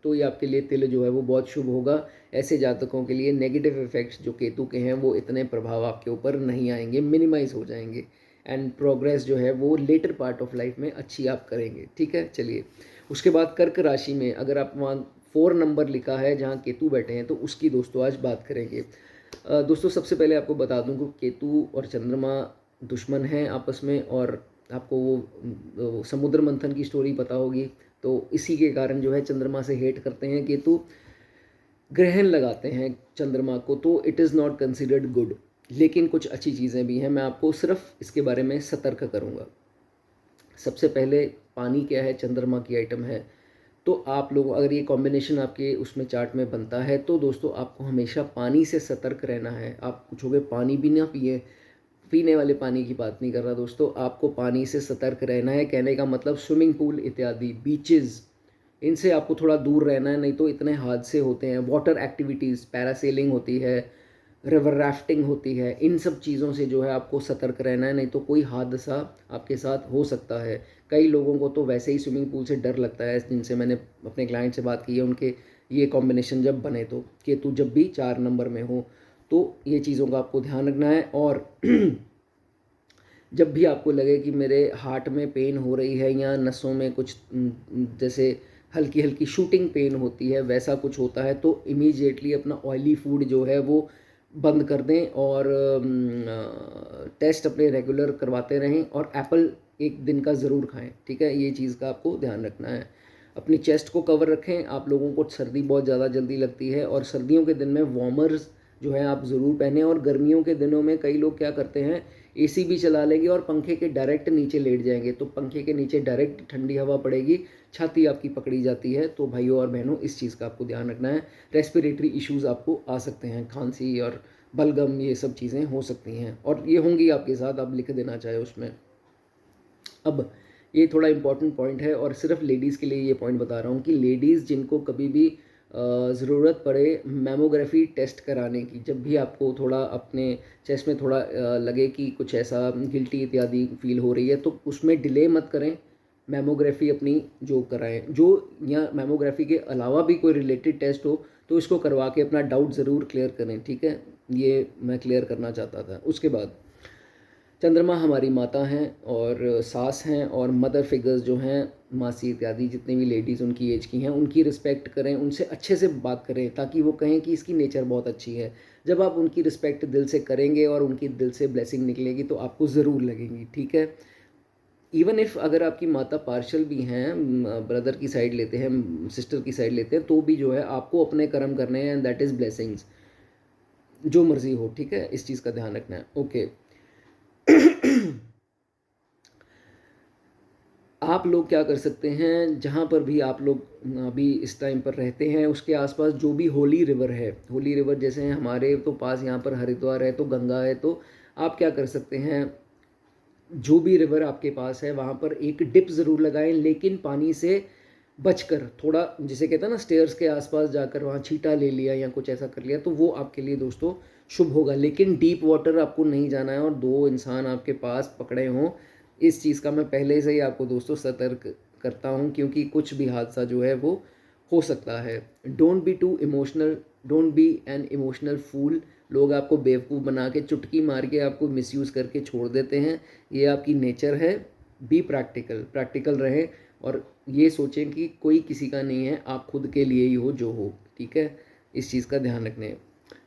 तो ये आपके लिए तिल जो है वो बहुत शुभ होगा। ऐसे जातकों के लिए नेगेटिव इफेक्ट्स जो केतु के हैं वो इतने प्रभाव आपके ऊपर नहीं आएंगे, मिनिमाइज हो जाएंगे। एंड प्रोग्रेस जो है वो लेटर पार्ट ऑफ लाइफ में अच्छी आप करेंगे। ठीक है। चलिए, उसके बाद कर्क राशि में अगर आप वहाँ 4 नंबर लिखा है जहाँ केतु बैठे हैं तो उसकी दोस्तों आज बात करेंगे। दोस्तों सबसे पहले आपको बता दूं कि केतु और चंद्रमा दुश्मन हैं आपस में, और आपको वो समुद्र मंथन की स्टोरी पता होगी। तो इसी के कारण जो है चंद्रमा से हेट करते हैं केतु, ग्रहण लगाते हैं चंद्रमा को, तो it is not considered good. लेकिन कुछ अच्छी चीज़ें भी हैं, मैं आपको सिर्फ इसके बारे में सतर्क करूँगा। सबसे पहले पानी क्या है, चंद्रमा की आइटम है। तो आप लोग अगर ये कॉम्बिनेशन आपके उसमें चार्ट में बनता है तो दोस्तों आपको हमेशा पानी से सतर्क रहना है। आप पूछोगे पानी भी ना पिए, पीने वाले पानी की बात नहीं कर रहा दोस्तों, आपको पानी से सतर्क रहना है। कहने का मतलब स्विमिंग पूल इत्यादि, बीचेस, इनसे आपको थोड़ा दूर रहना है, नहीं तो इतने हादसे होते हैं। वाटर एक्टिविटीज़, पैरासेलिंग होती है, रिवर राफ्टिंग होती है, इन सब चीज़ों से जो है आपको सतर्क रहना है, नहीं तो कोई हादसा आपके साथ हो सकता है। कई लोगों को तो वैसे ही स्विमिंग पूल से डर लगता है, जिनसे मैंने अपने क्लाइंट से बात की है, उनके ये कॉम्बिनेशन जब बने तो केतु जब भी 4 नंबर में हो, तो ये चीज़ों का आपको ध्यान रखना है। और जब भी आपको लगे कि मेरे हार्ट में पेन हो रही है या नसों में कुछ जैसे हल्की हल्की शूटिंग पेन होती है, वैसा कुछ होता है, तो इमीडिएटली अपना ऑयली फूड जो है वो बंद कर दें और टेस्ट अपने रेगुलर करवाते रहें और एप्पल एक दिन का ज़रूर खाएं। ठीक है। ये चीज़ का आपको ध्यान रखना है। अपनी चेस्ट को कवर रखें। आप लोगों को सर्दी बहुत ज़्यादा जल्दी लगती है और सर्दियों के दिन में वार्मर्स जो है आप ज़रूर पहने। और गर्मियों के दिनों में कई लोग क्या करते हैं, एसी भी चला लेंगे और पंखे के डायरेक्ट नीचे लेट जाएंगे, तो पंखे के नीचे डायरेक्ट ठंडी हवा पड़ेगी, छाती आपकी पकड़ी जाती है। तो भाइयों और बहनों इस चीज़ का आपको ध्यान रखना है। रेस्पिरेटरी इश्यूज़ आपको आ सकते हैं, खांसी और बलगम, ये सब चीज़ें हो सकती हैं और ये होंगी आपके साथ, आप लिख देना चाहे उसमें। अब ये थोड़ा इंपॉर्टेंट पॉइंट है और सिर्फ लेडीज़ के लिए ये पॉइंट बता रहा हूँ कि लेडीज़ जिनको कभी भी ज़रूरत पड़े मैमोग्राफी टेस्ट कराने की, जब भी आपको थोड़ा अपने चेस्ट में थोड़ा लगे कि कुछ ऐसा गिल्टी इत्यादि फील हो रही है, तो उसमें डिले मत करें। मैमोग्राफी अपनी जो कराएं, जो या मैमोग्राफी के अलावा भी कोई रिलेटेड टेस्ट हो तो इसको करवा के अपना डाउट ज़रूर क्लियर करें, ठीक है। ये मैं क्लियर करना चाहता था। उसके बाद चंद्रमा हमारी माता हैं और सास हैं, और मदर फिगर्स जो हैं, मासी इत्यादि जितनी भी लेडीज़ उनकी एज की हैं, उनकी रिस्पेक्ट करें, उनसे अच्छे से बात करें ताकि वो कहें कि इसकी नेचर बहुत अच्छी है। जब आप उनकी रिस्पेक्ट दिल से करेंगे और उनकी दिल से ब्लेसिंग निकलेगी तो आपको ज़रूर लगेंगी, ठीक है। इवन इफ़ अगर आपकी माता पार्शल भी हैं, ब्रदर की साइड लेते हैं, सिस्टर की साइड लेते हैं, तो भी जो है आपको अपने कर्म करने हैं, दैट इज़ ब्लेसिंग्स, जो मर्ज़ी हो, ठीक है। इस चीज़ का ध्यान रखना है। ओके। आप लोग क्या कर सकते हैं, जहाँ पर भी आप लोग अभी इस टाइम पर रहते हैं उसके आसपास जो भी होली रिवर है, होली रिवर जैसे हमारे तो पास यहाँ पर हरिद्वार है तो गंगा है, तो आप क्या कर सकते हैं, जो भी रिवर आपके पास है वहाँ पर एक डिप ज़रूर लगाएं, लेकिन पानी से बचकर, थोड़ा जिसे कहते हैं ना स्टेयर्स के आसपास जाकर वहाँ छींटा ले लिया या कुछ ऐसा कर लिया तो वो आपके लिए दोस्तों शुभ होगा। लेकिन डीप वाटर आपको नहीं जाना है और दो इंसान आपके पास पकड़े हों, इस चीज़ का मैं पहले से ही आपको दोस्तों सतर्क करता हूँ, क्योंकि कुछ भी हादसा जो है वो हो सकता है। Don't be too emotional, don't be an emotional fool. लोग आपको बेवकूफ़ बना के चुटकी मार के आपको मिसयूज़ करके छोड़ देते हैं, ये आपकी नेचर है। बी प्रैक्टिकल, प्रैक्टिकल रहें और ये सोचें कि कोई किसी का नहीं है, आप खुद के लिए ही हो जो हो, ठीक है। इस चीज़ का ध्यान रखने।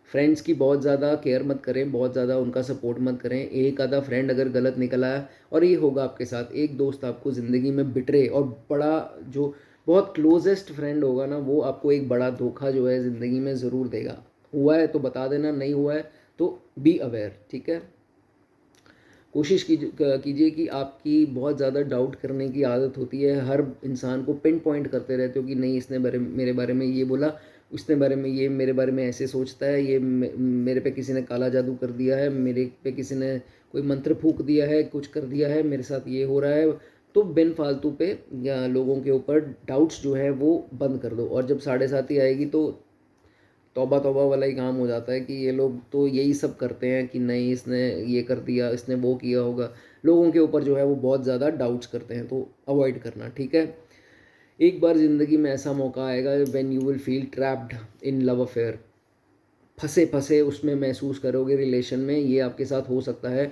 फ्रेंड्स की बहुत ज़्यादा केयर मत करें, बहुत ज़्यादा उनका सपोर्ट मत करें। एक आधा फ्रेंड अगर गलत निकल आया, और ये होगा आपके साथ, एक दोस्त आपको ज़िंदगी में बिटरे, और बड़ा जो बहुत क्लोजेस्ट फ्रेंड होगा ना वो आपको एक बड़ा धोखा जो है ज़िंदगी में ज़रूर देगा। हुआ है तो बता देना, नहीं हुआ है तो बी अवेयर, ठीक है। कोशिश कीजिए कि आपकी बहुत ज़्यादा डाउट करने की आदत होती है, हर इंसान को पिन पॉइंट करते रहते हो कि नहीं इसने मेरे बारे में ये बोला, उसने बारे में ये मेरे बारे में ऐसे सोचता है, ये मेरे पे किसी ने काला जादू कर दिया है, मेरे पे किसी ने कोई मंत्र फूंक दिया है, कुछ कर दिया है, मेरे साथ ये हो रहा है। तो बिन फालतू पे या लोगों के ऊपर डाउट्स जो है वो बंद कर दो, और जब 7:30 आएगी तो तौबा तौबा वाला ही काम हो जाता है कि ये लोग तो यही सब करते हैं कि नहीं इसने ये कर दिया, इसने वो किया होगा। लोगों के ऊपर जो है वो बहुत ज़्यादा डाउट्स करते हैं, तो अवॉइड करना, ठीक है। एक बार ज़िंदगी में ऐसा मौका आएगा when you will feel trapped in love affair, फंसे फंसे उसमें महसूस करोगे रिलेशन में, ये आपके साथ हो सकता है।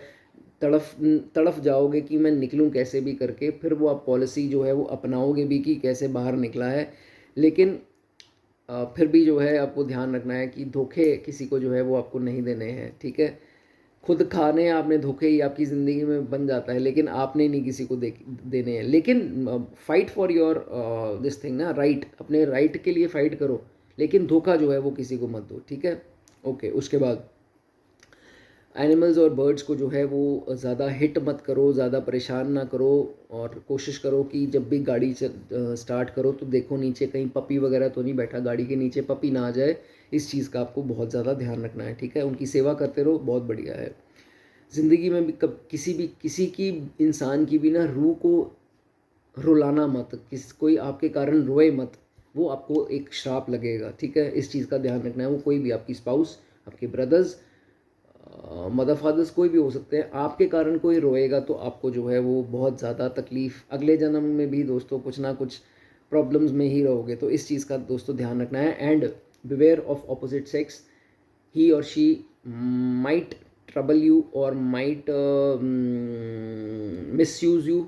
तड़फ तड़फ जाओगे कि मैं निकलूं कैसे भी करके, फिर वो आप पॉलिसी जो है वो अपनाओगे भी कि कैसे बाहर निकला है। लेकिन फिर भी जो है आपको ध्यान रखना है कि धोखे किसी को जो है वो आपको नहीं देने हैं, ठीक है। खुद खाने आपने धोखे ही आपकी ज़िंदगी में बन जाता है, लेकिन आपने नहीं किसी को देने हैं। लेकिन fight for your this thing ना, राइट, अपने राइट के लिए फ़ाइट करो, लेकिन धोखा जो है वो किसी को मत दो, ठीक है। ओके। उसके बाद एनिमल्स और बर्ड्स को जो है वो ज़्यादा हिट मत करो, ज़्यादा परेशान ना करो, और कोशिश करो कि जब भी गाड़ी स्टार्ट करो तो देखो नीचे कहीं पपी वगैरह तो नहीं बैठा, गाड़ी के नीचे पपी ना आ जाए, इस चीज़ का आपको बहुत ज़्यादा ध्यान रखना है, ठीक है। उनकी सेवा करते रहो, बहुत बढ़िया है। ज़िंदगी में भी कब किसी की इंसान की भी ना रूह को रुलाना मत, कोई आपके कारण रोए मत, वो आपको एक श्राप लगेगा, ठीक है। इस चीज़ का ध्यान रखना है। वो कोई भी, आपकी स्पाउस, आपके ब्रदर्स, मदर फादर्स, कोई भी हो सकते हैं, आपके कारण कोई रोएगा तो आपको जो है वो बहुत ज़्यादा तकलीफ़, अगले जन्म में भी दोस्तों कुछ ना कुछ प्रॉब्लम्स में ही रहोगे, तो इस चीज़ का दोस्तों ध्यान रखना है। And beware of opposite sex, he or she might trouble you or might misuse you,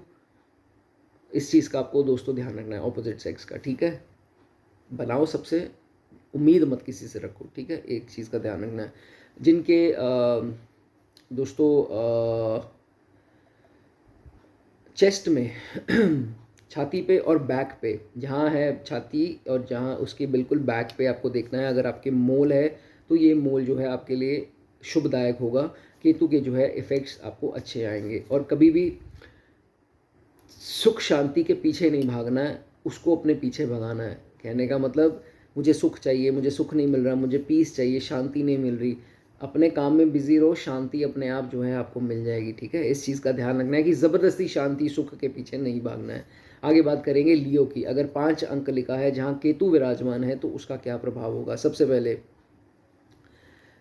इस चीज़ का आपको दोस्तों ध्यान रखना है, ऑपोजिट सेक्स का, ठीक है। बनाओ सबसे, उम्मीद मत किसी से रखो, ठीक है। एक चीज़ का ध्यान रखना है। जिनके दोस्तों चेस्ट में छाती पे और बैक पे, जहाँ है छाती और जहाँ उसके बिल्कुल बैक पे आपको देखना है, अगर आपके मोल है तो ये मोल जो है आपके लिए शुभदायक होगा। केतु के जो है इफ़ेक्ट्स आपको अच्छे आएंगे। और कभी भी सुख शांति के पीछे नहीं भागना है, उसको अपने पीछे भगाना है। कहने का मतलब, मुझे सुख चाहिए, मुझे सुख नहीं मिल रहा, मुझे पीस चाहिए, शांति नहीं मिल रही, अपने काम में बिजी रहो, शांति अपने आप जो है आपको मिल जाएगी, ठीक है। इस चीज़ का ध्यान रखना है कि ज़बरदस्ती शांति सुख के पीछे नहीं भागना है। आगे बात करेंगे लियो की। अगर 5 अंक लिखा है जहाँ केतु विराजमान है तो उसका क्या प्रभाव होगा। सबसे पहले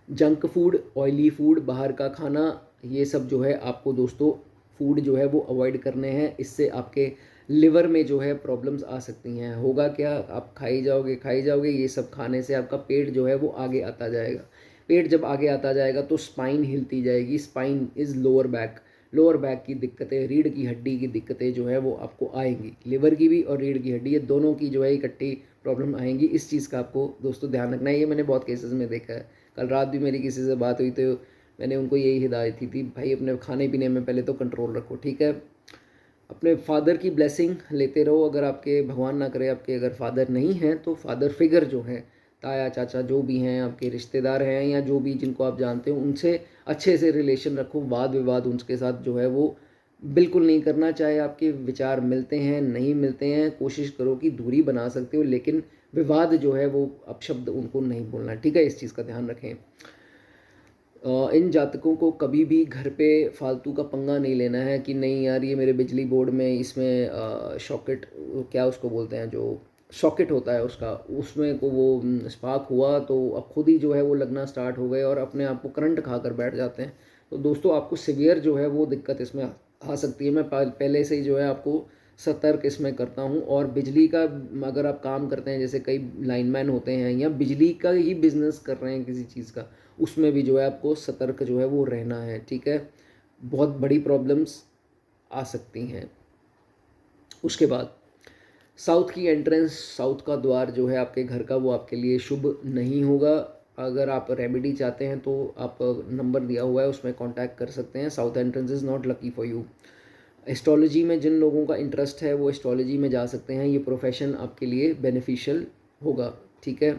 जंक फूड, ऑयली फूड, बाहर का खाना, ये सब जो है आपको दोस्तों फूड जो है वो अवॉइड करने हैं। इससे आपके लिवर में जो है प्रॉब्लम्स आ सकती हैं। होगा क्या, आप खाई जाओगे, ये सब खाने से आपका पेट जो है वो आगे आता जाएगा। पेट जब आगे आता जाएगा तो स्पाइन हिलती जाएगी। स्पाइन इज़ लोअर बैक की दिक्कतें, रीढ़ की हड्डी की दिक्कतें जो है वो आपको आएंगी। लिवर की भी और रीढ़ की हड्डी, ये दोनों की जो है इकट्ठी प्रॉब्लम आएंगी। इस चीज़ का आपको दोस्तों ध्यान रखना है। ये मैंने बहुत केसेस में देखा है। कल रात भी मेरी किसी से बात हुई तो मैंने उनको यही हिदायत दी थी, भाई अपने खाने पीने में पहले तो कंट्रोल रखो, ठीक है। अपने फादर की ब्लेसिंग लेते रहो। अगर आपके, भगवान ना करे, आपके अगर फादर नहीं हैं तो फादर फिगर जो हैं, ताया चाचा जो भी हैं, आपके रिश्तेदार हैं या जो भी जिनको आप जानते हो, उनसे अच्छे से रिलेशन रखो। वाद विवाद उनके साथ जो है वो बिल्कुल नहीं करना। चाहे आपके विचार मिलते हैं नहीं मिलते हैं, कोशिश करो कि दूरी बना सकते हो, लेकिन विवाद जो है वो अपशब्द उनको नहीं बोलना, ठीक है। इस चीज़ का ध्यान रखें। इन जातकों को कभी भी घर पे फालतू का पंगा नहीं लेना है कि नहीं यार ये मेरे बिजली बोर्ड में इसमें सॉकेट, क्या उसको बोलते हैं, जो सॉकेट होता है उसका, उसमें को वो स्पार्क हुआ तो अब खुद ही जो है वो लगना स्टार्ट हो गए और अपने आप को करंट खाकर बैठ जाते हैं। तो दोस्तों आपको सीवियर जो है वो दिक्कत इसमें आ सकती है। मैं पहले से ही जो है आपको सतर्क इसमें करता हूँ। और बिजली का अगर आप काम करते हैं, जैसे कई लाइनमैन होते हैं या बिजली का ही बिजनेस कर रहे हैं किसी चीज़ का, उसमें भी जो है आपको सतर्क जो है वो रहना है, ठीक है। बहुत बड़ी प्रॉब्लम्स आ सकती हैं। उसके बाद साउथ की एंट्रेंस, साउथ का द्वार जो है आपके घर का, वो आपके लिए शुभ नहीं होगा। अगर आप रेमेडी चाहते हैं तो आप नंबर दिया हुआ है उसमें कांटेक्ट कर सकते हैं। South entrance is not lucky for you. Astrology में जिन लोगों का इंटरेस्ट है वो एस्ट्रोलॉजी में जा सकते हैं। ये प्रोफेशन आपके लिए बेनिफिशियल होगा, ठीक है।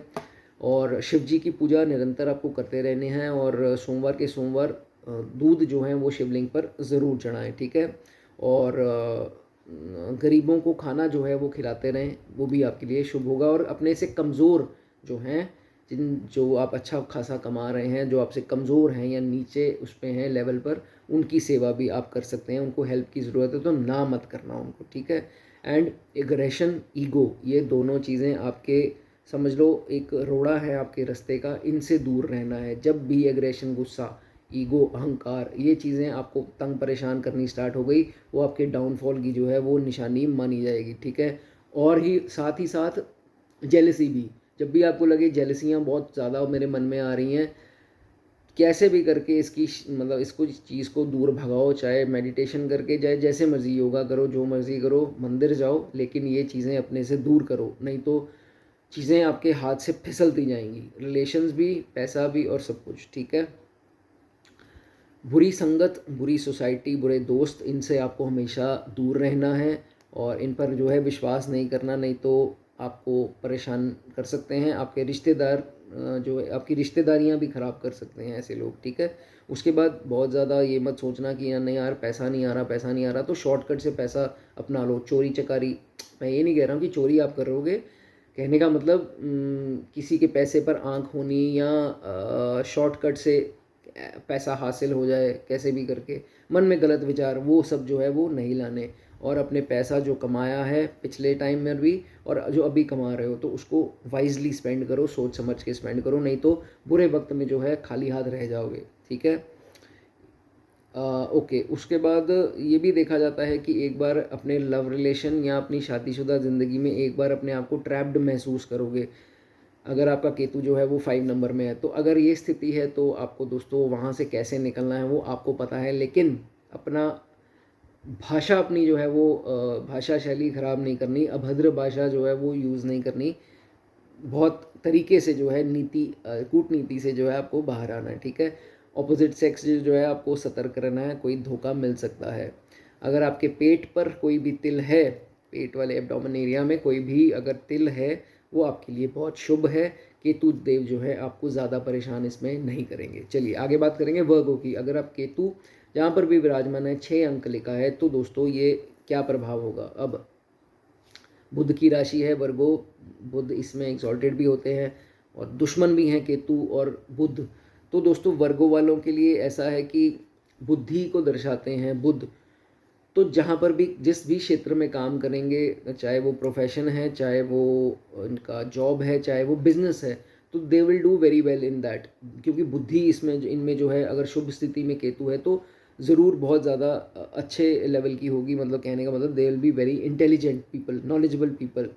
और शिव जी की पूजा निरंतर आपको करते रहने हैं। और सोमवार के सोमवार दूध जो है वो शिवलिंग पर ज़रूर चढ़ाएं, ठीक है। और गरीबों को खाना जो है वो खिलाते रहें, वो भी आपके लिए शुभ होगा। और अपने से कमज़ोर जो हैं, जो आप अच्छा खासा कमा रहे हैं, जो आपसे कमज़ोर हैं या नीचे उस पे हैं लेवल पर, उनकी सेवा भी आप कर सकते हैं। उनको हेल्प की ज़रूरत है तो ना मत करना उनको, ठीक है। एंड एग्रेशन, ईगो, ये दोनों चीज़ें आपके, समझ लो एक रोड़ा है आपके रास्ते का, इनसे दूर रहना है। जब भी एग्रेशन, गुस्सा, ईगो, अहंकार, ये चीज़ें आपको तंग परेशान करनी स्टार्ट हो गई, वो आपके डाउनफॉल की जो है वो निशानी मानी जाएगी, ठीक है। और ही साथ जेलसी भी, जब भी आपको लगे जेलसियाँ बहुत ज़्यादा मेरे मन में आ रही हैं, कैसे भी करके इसकी मतलब इसको, इस चीज़ को दूर भगाओ। चाहे मेडिटेशन करके, चाहे जैसे मर्ज़ी योगा करो, जो मर्ज़ी करो, मंदिर जाओ, लेकिन ये चीज़ें अपने से दूर करो, नहीं तो चीज़ें आपके हाथ से फिसलती जाएंगी। रिलेशंस भी, पैसा भी और सब कुछ, ठीक है। बुरी संगत, बुरी सोसाइटी, बुरे दोस्त, इनसे आपको हमेशा दूर रहना है और इन पर जो है विश्वास नहीं करना, नहीं तो आपको परेशान कर सकते हैं। आपके रिश्तेदार जो है, आपकी रिश्तेदारियां भी ख़राब कर सकते हैं ऐसे लोग, ठीक है। उसके बाद बहुत ज़्यादा ये मत सोचना कि यार नहीं यार पैसा नहीं आ रहा, पैसा नहीं आ रहा, तो शॉर्टकट से पैसा अपना लो। चोरी चकारी, मैं ये नहीं कह रहा हूँ कि चोरी आप करोगे, कहने का मतलब किसी के पैसे पर आंख होनी या शॉर्टकट से पैसा हासिल हो जाए कैसे भी करके, मन में गलत विचार, वो सब जो है वो नहीं लाने। और अपने पैसा जो कमाया है पिछले टाइम में भी और जो अभी कमा रहे हो, तो उसको वाइजली स्पेंड करो, सोच समझ के स्पेंड करो, नहीं तो बुरे वक्त में जो है खाली हाथ रह जाओगे, ठीक है। ओके, उसके बाद ये भी देखा जाता है कि एक बार अपने लव रिलेशन या अपनी शादीशुदा ज़िंदगी में एक बार अपने आप को ट्रैप्ड महसूस करोगे, अगर आपका केतु जो है वो 5 नंबर में है। तो अगर ये स्थिति है तो आपको दोस्तों वहाँ से कैसे निकलना है वो आपको पता है, लेकिन अपना भाषा अपनी जो है वो भाषा शैली ख़राब नहीं करनी, अभद्र भाषा जो है वो यूज़ नहीं करनी। बहुत तरीके से जो है नीति, कूटनीति से जो है आपको बाहर आना है, ठीक है। ऑपोजिट सेक्स जो है आपको सतर्क रहना है, कोई धोखा मिल सकता है। अगर आपके पेट पर कोई भी तिल है, पेट वाले एब्डोमेन एरिया में कोई भी अगर तिल है, वो आपके लिए बहुत शुभ है। केतु देव जो है आपको ज़्यादा परेशान इसमें नहीं करेंगे। चलिए आगे बात करेंगे वर्गो की। अगर आप केतु जहाँ पर भी विराजमान है 6 अंक लिखा है, तो दोस्तों ये क्या प्रभाव होगा। अब बुध की राशि है वर्गो, बुध इसमें एक्सॉल्टेड भी होते हैं और दुश्मन भी हैं केतु और बुध। तो दोस्तों वर्गो वालों के लिए ऐसा है कि बुद्धि को दर्शाते हैं बुध। तो जहाँ पर भी, जिस भी क्षेत्र में काम करेंगे, चाहे वो प्रोफेशन है, चाहे वो इनका जॉब है, चाहे वो बिजनेस है, तो they will do very well in that, क्योंकि बुद्धि इसमें इनमें जो है, अगर शुभ स्थिति में केतु है तो ज़रूर बहुत ज़्यादा अच्छे लेवल की होगी, मतलब कहने का मतलब they will be very intelligent people, knowledgeable people.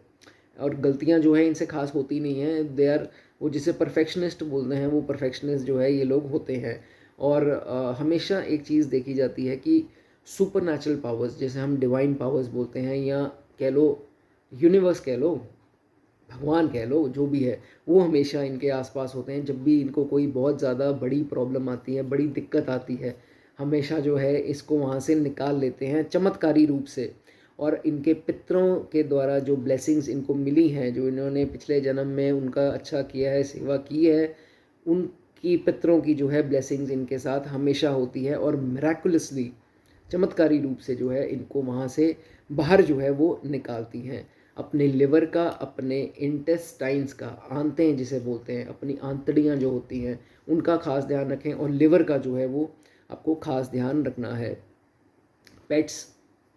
और गलतियाँ जो हैं इनसे खास होती नहीं हैं, दे आर, वो जिसे परफेक्शनिस्ट बोलते हैं, वो परफेक्शनिस्ट जो है ये लोग होते हैं। और हमेशा एक चीज़ देखी जाती है कि सुपर नेचुरल पावर्स, जैसे हम डिवाइन पावर्स बोलते हैं, या कह लो यूनिवर्स कह लो, भगवान कह लो, जो भी है, वो हमेशा इनके आसपास होते हैं। जब भी इनको कोई बहुत ज़्यादा बड़ी प्रॉब्लम आती है, बड़ी दिक्कत आती है, हमेशा जो है इसको वहाँ से निकाल लेते हैं चमत्कारी रूप से। और इनके पितरों के द्वारा जो ब्लेसिंग्स इनको मिली हैं, जो इन्होंने पिछले जन्म में उनका अच्छा किया है, सेवा की है, उनकी पितरों की जो है ब्लेसिंग्स इनके साथ हमेशा होती है। और मिराकुलसली, चमत्कारी रूप से जो है इनको वहाँ से बाहर जो है वो निकालती हैं। अपने लिवर का, अपने इंटेस्टाइन्स का, आंतें जिसे बोलते हैं, अपनी आंतड़ियाँ जो होती हैं उनका खास ध्यान रखें, और लिवर का जो है वो आपको खास ध्यान रखना है। पेट्स,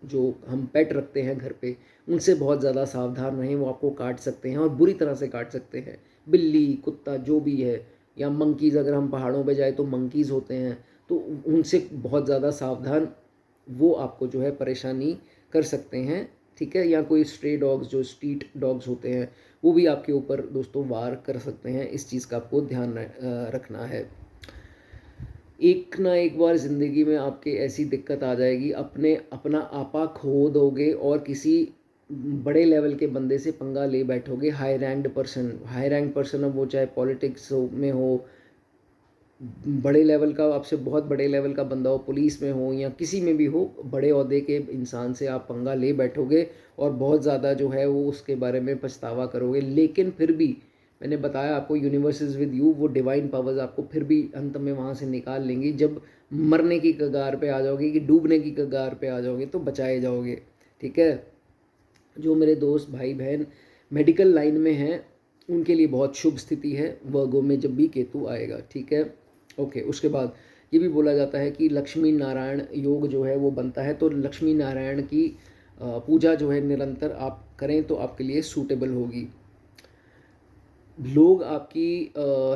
जो हम पेट रखते हैं घर पे, उनसे बहुत ज़्यादा सावधान रहें, वो आपको काट सकते हैं और बुरी तरह से काट सकते हैं। बिल्ली, कुत्ता, जो भी है, या मंकीज़, अगर हम पहाड़ों पे जाए तो मंकीज़ होते हैं, तो उनसे बहुत ज़्यादा सावधान, वो आपको जो है परेशानी कर सकते हैं, ठीक है। या कोई स्ट्रे डॉग्स, जो स्ट्रीट डॉग्स होते हैं, वो भी आपके ऊपर दोस्तों वार कर सकते हैं। इस चीज़ का आपको ध्यान रखना है। एक ना एक बार ज़िंदगी में आपके ऐसी दिक्कत आ जाएगी, अपना आपा खो दोगे और किसी बड़े लेवल के बंदे से पंगा ले बैठोगे। हाई रैंक पर्सन, अब वो चाहे पॉलिटिक्स में हो, बड़े लेवल का, आपसे बहुत बड़े लेवल का बंदा हो, पुलिस में हो या किसी में भी हो, बड़े ओहदे के इंसान से आप पंगा ले बैठोगे और बहुत ज़्यादा जो है वो उसके बारे में पछतावा करोगे। लेकिन फिर भी मैंने बताया आपको, यूनिवर्स इज़ विद यू, वो डिवाइन पावर्स आपको फिर भी अंत में वहाँ से निकाल लेंगी। जब मरने की कगार पे आ जाओगे, कि डूबने की कगार पे आ जाओगे, तो बचाए जाओगे, ठीक है। जो मेरे दोस्त भाई बहन मेडिकल लाइन में हैं, उनके लिए बहुत शुभ स्थिति है वर्गों में जब भी केतु आएगा, ठीक है। ओके, उसके बाद ये भी बोला जाता है कि लक्ष्मी नारायण योग जो है वो बनता है, तो लक्ष्मी नारायण की पूजा जो है निरंतर आप करें तो आपके लिए सूटेबल होगी। लोग आपकी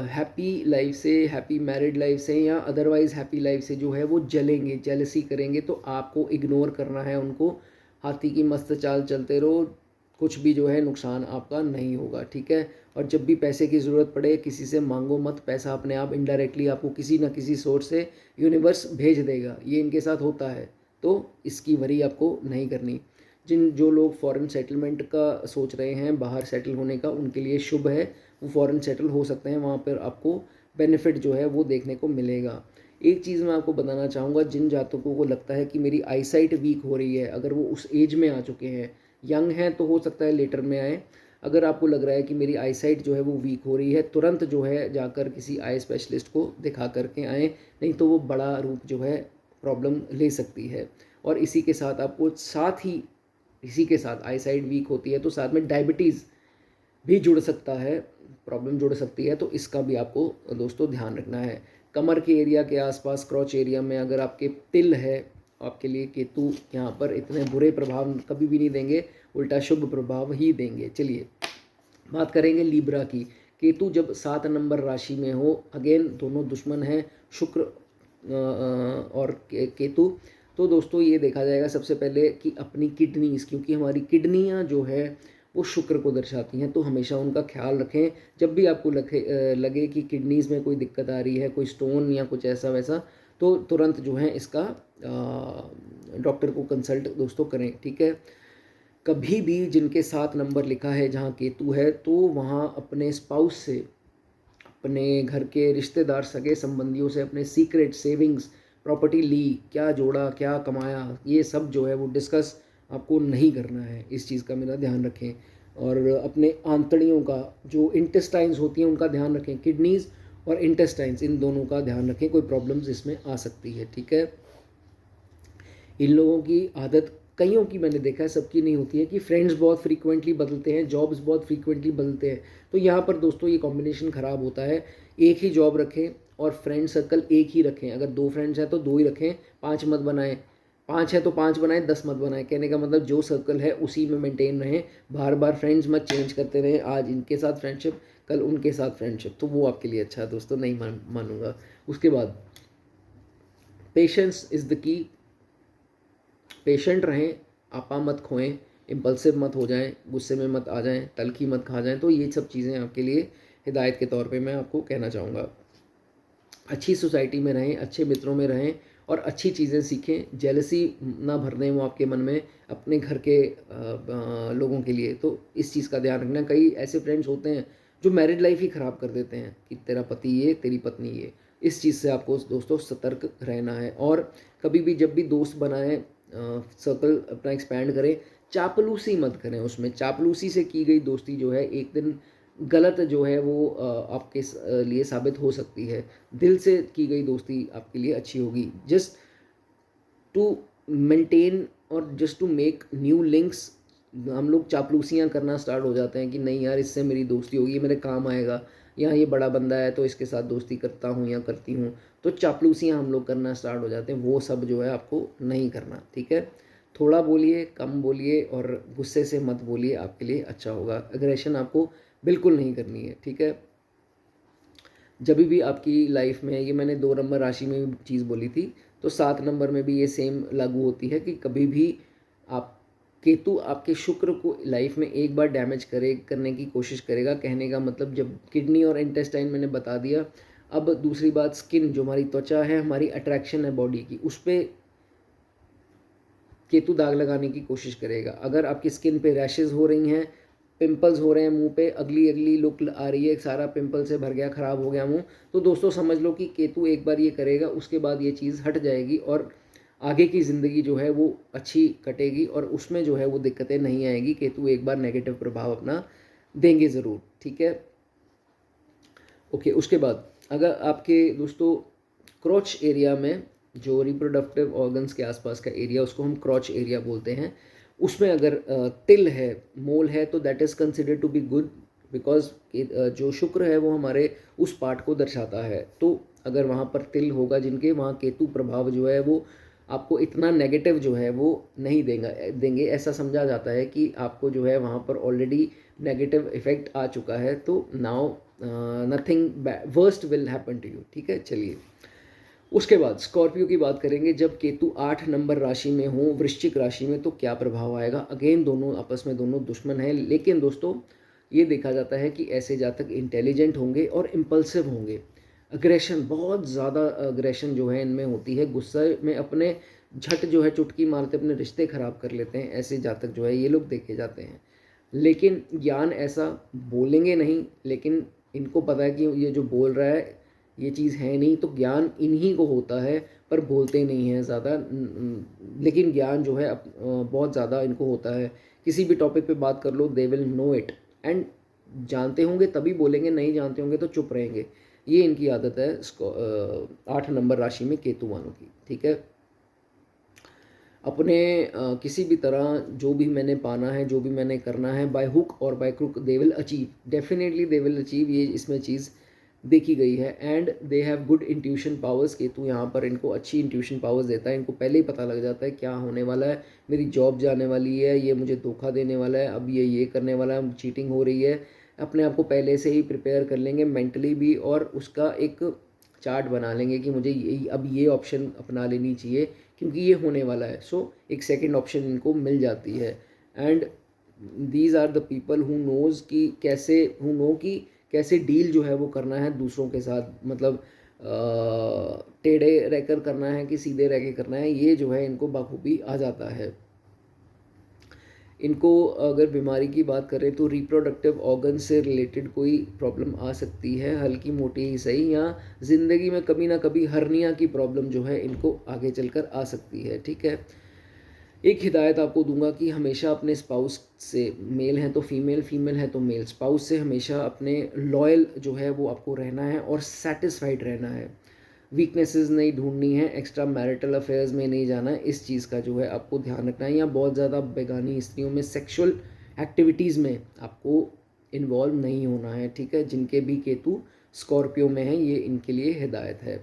हैप्पी लाइफ से, हैप्पी मैरिड लाइफ से, या अदरवाइज़ हैप्पी लाइफ से जो है वो जलेंगे, जेलसी करेंगे, तो आपको इग्नोर करना है उनको। हाथी की मस्त चाल चलते रहो, कुछ भी जो है नुकसान आपका नहीं होगा, ठीक है। और जब भी पैसे की ज़रूरत पड़े, किसी से मांगो मत, पैसा अपने आप इनडायरेक्टली आपको किसी न किसी सोर्स से यूनिवर्स भेज देगा, ये इनके साथ होता है, तो इसकी वरी आपको नहीं करनी। जो लोग फॉरेन सेटलमेंट का सोच रहे हैं, बाहर सेटल होने का, उनके लिए शुभ है, वो फॉरेन सेटल हो सकते हैं, वहाँ पर आपको बेनिफिट जो है वो देखने को मिलेगा। एक चीज़ मैं आपको बताना चाहूँगा, जिन जातकों को लगता है कि मेरी आईसाइट वीक हो रही है, अगर वो उस एज में आ चुके हैं, यंग हैं तो हो सकता है लेटर में आए, अगर आपको लग रहा है कि मेरी आईसाइट जो है वो वीक हो रही है, तुरंत जो है जाकर किसी आई स्पेशलिस्ट को दिखा करके आएँ, नहीं तो वो बड़ा रूप जो है प्रॉब्लम ले सकती है। और इसी के साथ आपको साथ ही, इसी के साथ आईसाइट वीक होती है तो साथ में डायबिटीज़ भी जुड़ सकता है, प्रॉब्लम जुड़ सकती है, तो इसका भी आपको दोस्तों ध्यान रखना है। कमर के एरिया के आसपास, क्रॉच एरिया में अगर आपके तिल है, आपके लिए केतु यहाँ पर इतने बुरे प्रभाव कभी भी नहीं देंगे, उल्टा शुभ प्रभाव ही देंगे। चलिए बात करेंगे लीब्रा की। केतु जब 7 नंबर राशि में हो, अगेन दोनों दुश्मन हैं, शुक्र और केतु, तो दोस्तों ये देखा जाएगा सबसे पहले कि अपनी किडनीज, क्योंकि हमारी किडनियाँ जो है वो शुक्र को दर्शाती हैं, तो हमेशा उनका ख्याल रखें। जब भी आपको लगे कि किडनीज़ में कोई दिक्कत आ रही है, कोई स्टोन या कुछ ऐसा वैसा, तो तुरंत जो है इसका डॉक्टर को कंसल्ट दोस्तों करें, ठीक है। कभी भी जिनके 7 नंबर लिखा है जहाँ केतु है, तो वहाँ अपने स्पाउस से, अपने घर के रिश्तेदार, सगे संबंधियों से अपने सीक्रेट सेविंग्स, प्रॉपर्टी ली, क्या जोड़ा, क्या कमाया, ये सब जो है वो डिस्कस आपको नहीं करना है। इस चीज़ का मेरा ध्यान रखें। और अपने आंतड़ियों का, जो इंटेस्टाइन्स होती हैं, उनका ध्यान रखें। किडनीज़ और इंटेस्टाइन्स, इन दोनों का ध्यान रखें, कोई प्रॉब्लम्स इसमें आ सकती है, ठीक है। इन लोगों की आदत, कईयों की मैंने देखा है, सबकी नहीं होती है, कि फ्रेंड्स बहुत फ्रीक्वेंटली बदलते हैं, जॉब्स बहुत फ्रीक्वेंटली बदलते हैं, तो यहाँ पर दोस्तों ये कॉम्बिनेशन ख़राब होता है। एक ही जॉब रखें और फ्रेंड सर्कल एक ही रखें। अगर 2 फ्रेंड्स हैं तो 2 ही रखें, 5 मत बनाएं। 5 है तो 5 बनाएं, 10 मत बनाएं। कहने का मतलब जो सर्कल है उसी में मेंटेन रहें, बार बार फ्रेंड्स मत चेंज करते रहें, आज इनके साथ फ्रेंडशिप, कल उनके साथ फ्रेंडशिप, तो वो आपके लिए अच्छा है दोस्तों, नहीं मानूंगा। उसके बाद patience is the key. Patient रहें, आपा मत खोएं, इम्पल्सिव मत हो जाएं, गुस्से में मत आ जाएं, तलखी मत खा जाएं। तो ये सब चीज़ें आपके लिए हिदायत के तौर पे मैं आपको कहना चाहूँगा। अच्छी सोसाइटी में रहें, अच्छे मित्रों में रहें और अच्छी चीज़ें सीखें। जेलसी ना भर दें वो आपके मन में अपने घर के लोगों के लिए। तो इस चीज़ का ध्यान रखना। कई ऐसे फ्रेंड्स होते हैं जो मैरिड लाइफ ही ख़राब कर देते हैं कि तेरा पति ये, तेरी पत्नी ये। इस चीज़ से आपको दोस्तों सतर्क रहना है। और कभी भी जब भी दोस्त बनाएं, सर्कल अपना एक्सपैंड करें, चापलूसी मत करें। उसमें चापलूसी से की गई दोस्ती जो है एक दिन गलत जो है वो आपके लिए साबित हो सकती है। दिल से की गई दोस्ती आपके लिए अच्छी होगी। जस्ट टू मेंटेन और just to make new links हम लोग चापलूसियाँ करना स्टार्ट हो जाते हैं कि नहीं यार इससे मेरी दोस्ती होगी, ये मेरे काम आएगा, या ये बड़ा बंदा है तो इसके साथ दोस्ती करता हूँ या करती हूँ। तो चापलूसियाँ हम लोग करना स्टार्ट हो जाते हैं। वो सब जो है आपको नहीं करना, ठीक है। थोड़ा बोलिए, कम बोलिए और गुस्से से मत बोलिए, आपके लिए अच्छा होगा। एग्रेशन आपको बिल्कुल नहीं करनी है, ठीक है। जब भी आपकी लाइफ में, ये मैंने 2 नंबर राशि में भी चीज़ बोली थी, तो 7 नंबर में भी ये सेम लागू होती है कि कभी भी आप केतु आपके शुक्र को लाइफ में एक बार डैमेज करने की कोशिश करेगा। कहने का मतलब, जब किडनी और इंटेस्टाइन मैंने बता दिया। अब दूसरी बात, स्किन जो हमारी त्वचा है, हमारी अट्रैक्शन है बॉडी की, उस पर केतु दाग लगाने की कोशिश करेगा। अगर आपकी स्किन पे रैशेज़ हो रही हैं, पिंपल्स हो रहे हैं, मुंह पे अगली अगली लुक आ रही है, सारा पिंपल से भर गया, ख़राब हो गया मुंह, तो दोस्तों समझ लो कि केतु एक बार ये करेगा, उसके बाद ये चीज़ हट जाएगी और आगे की ज़िंदगी जो है वो अच्छी कटेगी और उसमें जो है वो दिक्कतें नहीं आएगी। केतु एक बार नेगेटिव प्रभाव अपना देंगे ज़रूर, ठीक है। ओके, उसके बाद अगर आपके दोस्तों क्रॉच एरिया में, जो रिप्रोडक्टिव ऑर्गन्स के आसपास का एरिया, उसको हम क्रॉच एरिया बोलते हैं, उसमें अगर तिल है, मोल है, तो that is considered to be good. Because जो शुक्र है वो हमारे उस पार्ट को दर्शाता है। तो अगर वहाँ पर तिल होगा जिनके, वहाँ केतु प्रभाव जो है वो आपको इतना नेगेटिव जो है वो नहीं देंगे। ऐसा समझा जाता है कि आपको जो है वहाँ पर ऑलरेडी नेगेटिव इफेक्ट आ चुका है। तो now nothing worst will happen to you, ठीक है। चलिए, उसके बाद स्कॉर्पियो की बात करेंगे। जब केतु 8 नंबर राशि में हो, वृश्चिक राशि में, तो क्या प्रभाव आएगा। अगेन दोनों आपस में दोनों दुश्मन हैं, लेकिन दोस्तों ये देखा जाता है कि ऐसे जातक इंटेलिजेंट होंगे और इम्पल्सिव होंगे। अग्रेशन, बहुत ज़्यादा अग्रेशन जो है इनमें होती है। गुस्से में अपने झट जो है चुटकी मारते अपने रिश्ते ख़राब कर लेते हैं। ऐसे जातक जो है ये लोग देखे जाते हैं। लेकिन ज्ञान ऐसा, बोलेंगे नहीं, लेकिन इनको पता है कि ये जो बोल रहा है ये चीज़ है नहीं, तो ज्ञान इन्हीं को होता है, पर बोलते नहीं हैं ज़्यादा। लेकिन ज्ञान जो है बहुत ज़्यादा इनको होता है। किसी भी टॉपिक पे बात कर लो, they will know it. And जानते होंगे तभी बोलेंगे, नहीं जानते होंगे तो चुप रहेंगे। ये इनकी आदत है 8 नंबर राशि में केतु वालों की, ठीक है। अपने किसी भी तरह जो भी मैंने पाना है, जो भी मैंने करना है, बाय हुक और by crook they will achieve, definitely they will achieve. ये इसमें चीज़ देखी गई है। And they have good intuition powers. Ketu यहाँ पर इनको अच्छी इंट्यूशन पावर्स देता है। इनको पहले ही पता लग जाता है क्या होने वाला है, मेरी जॉब जाने वाली है, ये मुझे धोखा देने वाला है, अब ये करने वाला है, चीटिंग हो रही है। अपने आप को पहले से ही प्रिपेयर कर लेंगे मेंटली भी, और उसका एक चार्ट बना लेंगे कि मुझे अब ये ऑप्शन अपना लेनी चाहिए क्योंकि ये होने वाला है। सो एक सेकेंड ऑप्शन इनको मिल जाती है। And these are the people who knows कि कैसे डील जो है वो करना है दूसरों के साथ। मतलब टेढ़े रहकर करना है कि सीधे रह के करना है, ये जो है इनको बखूबी आ जाता है। इनको अगर बीमारी की बात करें तो रिप्रोडक्टिव ऑर्गन से रिलेटेड कोई प्रॉब्लम आ सकती है, हल्की मोटी ही सही, या ज़िंदगी में कभी ना कभी हर्निया की प्रॉब्लम जो है इनको आगे चलकर आ सकती है, ठीक है। एक हिदायत आपको दूंगा कि हमेशा अपने स्पाउस से, मेल हैं तो फीमेल, फीमेल है तो मेल, स्पाउस से हमेशा अपने लॉयल जो है वो आपको रहना है और सेटिस्फाइड रहना है। वीकनेसेस नहीं ढूंढनी है, एक्स्ट्रा मैरिटल अफेयर्स में नहीं जाना है। इस चीज़ का जो है आपको ध्यान रखना है। या बहुत ज़्यादा बेगानी स्त्रियों में सेक्सुअल एक्टिविटीज़ में आपको इन्वॉल्व नहीं होना है, ठीक है। जिनके भी केतु स्कॉर्पियो में है, ये इनके लिए हिदायत है।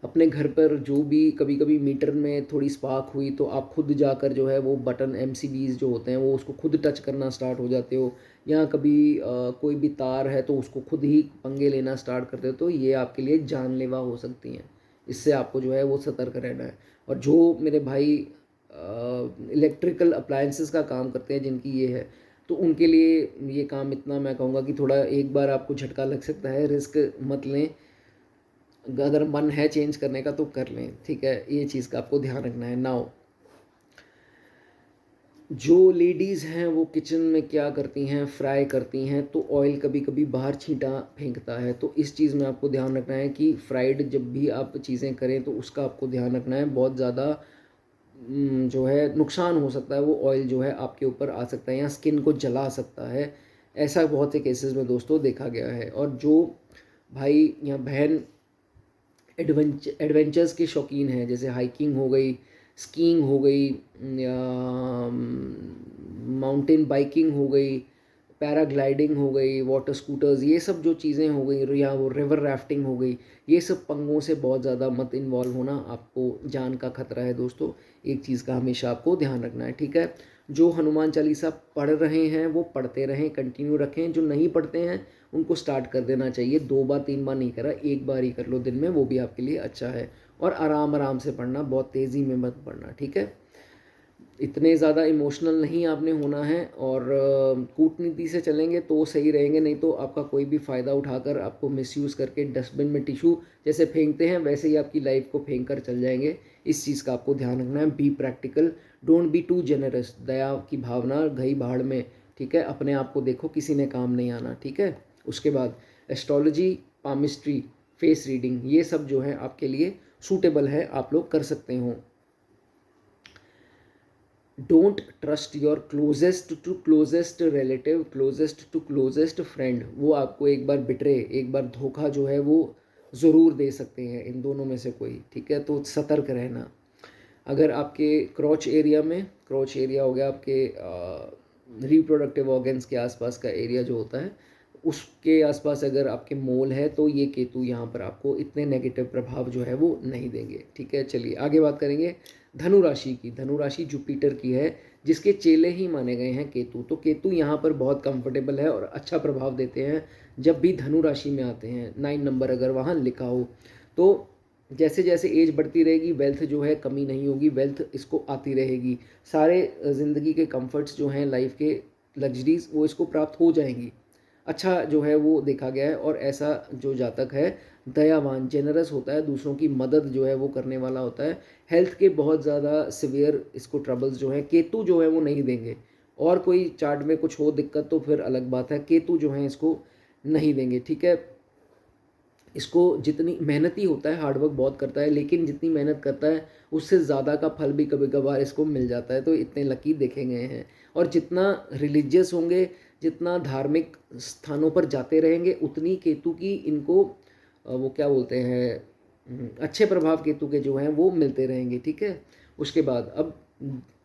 अपने घर पर जो भी कभी कभी मीटर में थोड़ी स्पार्क हुई तो आप खुद जाकर जो है वो बटन MCBs जो होते हैं वो उसको खुद टच करना स्टार्ट हो जाते हो। या कभी कोई भी तार है तो उसको खुद ही पंगे लेना स्टार्ट करते हो, तो ये आपके लिए जानलेवा हो सकती हैं। इससे आपको जो है वो सतर्क रहना है। और जो मेरे भाई इलेक्ट्रिकल अप्लायंसेस का काम करते हैं जिनकी ये है, तो उनके लिए ये काम इतना मैं कहूँगा कि थोड़ा एक बार आपको झटका लग सकता है, रिस्क मत लें। अगर मन है चेंज करने का तो कर लें, ठीक है, ये चीज़ का आपको ध्यान रखना है। नाउ जो लेडीज़ हैं वो किचन में क्या करती हैं, फ्राई करती हैं, तो ऑयल कभी कभी बाहर छींटा फेंकता है, तो इस चीज़ में आपको ध्यान रखना है कि फ्राइड जब भी आप चीज़ें करें तो उसका आपको ध्यान रखना है। बहुत ज़्यादा जो है नुकसान हो सकता है, वो ऑयल जो है आपके ऊपर आ सकता है या स्किन को जला सकता है। ऐसा बहुत से केसेस में दोस्तों देखा गया है। और जो भाई या बहन एडवेंचर्स के शौकीन हैं, जैसे हाइकिंग हो गई, स्कीइंग हो गई, या माउंटेन बाइकिंग हो गई, पैराग्लाइडिंग हो गई, वाटर स्कूटर्स, ये सब जो चीज़ें हो गई, या वो रिवर राफ्टिंग हो गई, ये सब पंगों से बहुत ज़्यादा मत इन्वॉल्व होना, आपको जान का खतरा है दोस्तों। एक चीज़ का हमेशा आपको ध्यान रखना है, ठीक है। जो हनुमान चालीसा पढ़ रहे हैं वो पढ़ते रहें, कंटिन्यू रखें। जो नहीं पढ़ते हैं उनको स्टार्ट कर देना चाहिए। 2 बार 3 बार नहीं करा, एक बार ही कर लो दिन में, वो भी आपके लिए अच्छा है। और आराम आराम से पढ़ना, बहुत तेज़ी में मत पढ़ना, ठीक है। इतने ज़्यादा इमोशनल नहीं आपने होना है, और कूटनीति से चलेंगे तो सही रहेंगे, नहीं तो आपका कोई भी फ़ायदा उठाकर आपको मिसयूज़ करके डस्टबिन में टिशू जैसे फेंकते हैं वैसे ही आपकी लाइफ को फेंक कर चल जाएंगे। इस चीज़ का आपको ध्यान रखना है। Be practical, don't be too generous. दया की भावना गई भाड़ में, ठीक है। अपने आप को देखो, किसी ने काम नहीं आना, ठीक है। उसके बाद एस्ट्रोलॉजी, पामिस्ट्री, फेस रीडिंग, ये सब जो है आपके लिए सूटेबल है, आप लोग कर सकते हो। Don't trust your closest relative, closest friend. वो आपको एक बार बिट्रे, एक बार धोखा जो है वो ज़रूर दे सकते हैं, इन दोनों में से कोई, ठीक है। तो सतर्क रहना। अगर आपके क्रॉच एरिया में, क्रॉच एरिया हो गया आपके रिप्रोडक्टिव ऑर्गन्स के आसपास का एरिया जो होता है, उसके आसपास अगर आपके मोल है तो ये केतु यहाँ पर आपको इतने नेगेटिव प्रभाव जो है वो नहीं देंगे, ठीक है। चलिए आगे बात करेंगे धनु राशि की। धनु राशि जुपिटर की है, जिसके चेले ही माने गए हैं केतु। तो केतु यहाँ पर बहुत कंफर्टेबल है और अच्छा प्रभाव देते हैं जब भी धनु राशि में आते हैं। 9 नंबर अगर वहाँ लिखा हो तो जैसे जैसे एज बढ़ती रहेगी, वेल्थ जो है कमी नहीं होगी, वेल्थ इसको आती रहेगी। सारे ज़िंदगी के कंफर्ट्स जो हैं, लाइफ के लग्जरीज, वो इसको प्राप्त हो जाएंगी। अच्छा जो है वो देखा गया है। और ऐसा जो जातक है दयावान, जेनरस होता है, दूसरों की मदद जो है वो करने वाला होता है। हेल्थ के बहुत ज़्यादा सिवियर इसको ट्रबल्स जो हैं केतु जो है वो नहीं देंगे। और कोई चार्ट में कुछ हो दिक्कत तो फिर अलग बात है, केतु जो है इसको नहीं देंगे, ठीक है। इसको जितनी मेहनती होता है, हार्डवर्क बहुत करता है, लेकिन जितनी मेहनत करता है उससे ज़्यादा का फल भी कभी कभार इसको मिल जाता है। तो इतने लकी देखे गए हैं। और जितना रिलीजियस होंगे, जितना धार्मिक स्थानों पर जाते रहेंगे, उतनी केतु की इनको वो क्या बोलते हैं, अच्छे प्रभाव केतु के जो हैं वो मिलते रहेंगे, ठीक है। उसके बाद अब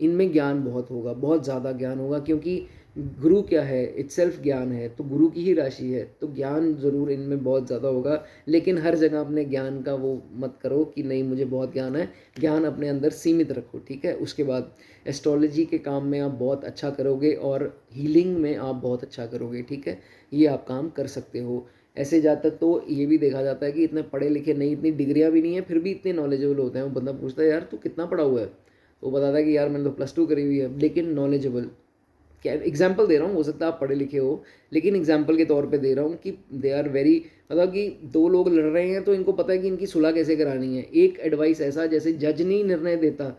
इनमें ज्ञान बहुत होगा, बहुत ज़्यादा ज्ञान होगा, क्योंकि गुरु क्या है, इटसेल्फ ज्ञान है, तो गुरु की ही राशि है, तो ज्ञान ज़रूर इनमें बहुत ज़्यादा होगा। लेकिन हर जगह अपने ज्ञान का वो मत करो कि नहीं मुझे बहुत ज्ञान है, ज्ञान अपने अंदर सीमित रखो, ठीक है। उसके बाद एस्ट्रोलॉजी के काम में आप बहुत अच्छा करोगे और हीलिंग में आप बहुत अच्छा करोगे, ठीक है। ये आप काम कर सकते हो। ऐसे जातक तो ये भी देखा जाता है कि इतने पढ़े लिखे नहीं, इतनी डिग्रियाँ भी नहीं है, फिर भी इतने नॉलेजेबल होते हैं। वो बंदा पूछता है यार तू कितना पढ़ा हुआ है, तो वो बताता है कि यार मैंने तो +2 करी हुई है, लेकिन नॉलेजेबल। क्या एग्जाम्पल दे रहा हूँ, हो सकता है आप पढ़े लिखे हो, लेकिन एग्जाम्पल के तौर पे दे रहा हूँ कि दे आर वेरी, मतलब कि दो लोग लड़ रहे हैं तो इनको पता है कि इनकी सुलह कैसे करानी है। एक एडवाइस ऐसा, जैसे जज नहीं निर्णय देता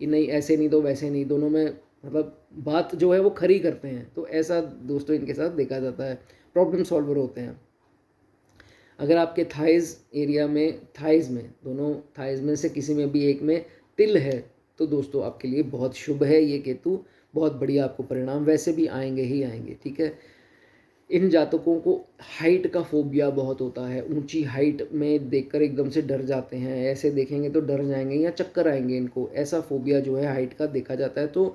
कि नहीं ऐसे नहीं तो वैसे नहीं, दोनों में मतलब बात जो है वो खरी करते हैं, तो ऐसा दोस्तों इनके साथ देखा जाता है। प्रॉब्लम सॉल्वर होते हैं। अगर आपके थाइज़ एरिया में, थाइज़ में, दोनों थाइज़ में से किसी में भी एक में तिल है, तो दोस्तों आपके लिए बहुत शुभ है ये केतु। बहुत बढ़िया आपको परिणाम वैसे भी आएंगे ही आएंगे, ठीक है। इन जातकों को हाइट का फोबिया बहुत होता है, ऊंची हाइट में देखकर एकदम से डर जाते हैं, ऐसे देखेंगे तो डर जाएंगे या चक्कर आएंगे इनको, ऐसा फोबिया जो है हाइट का देखा जाता है। तो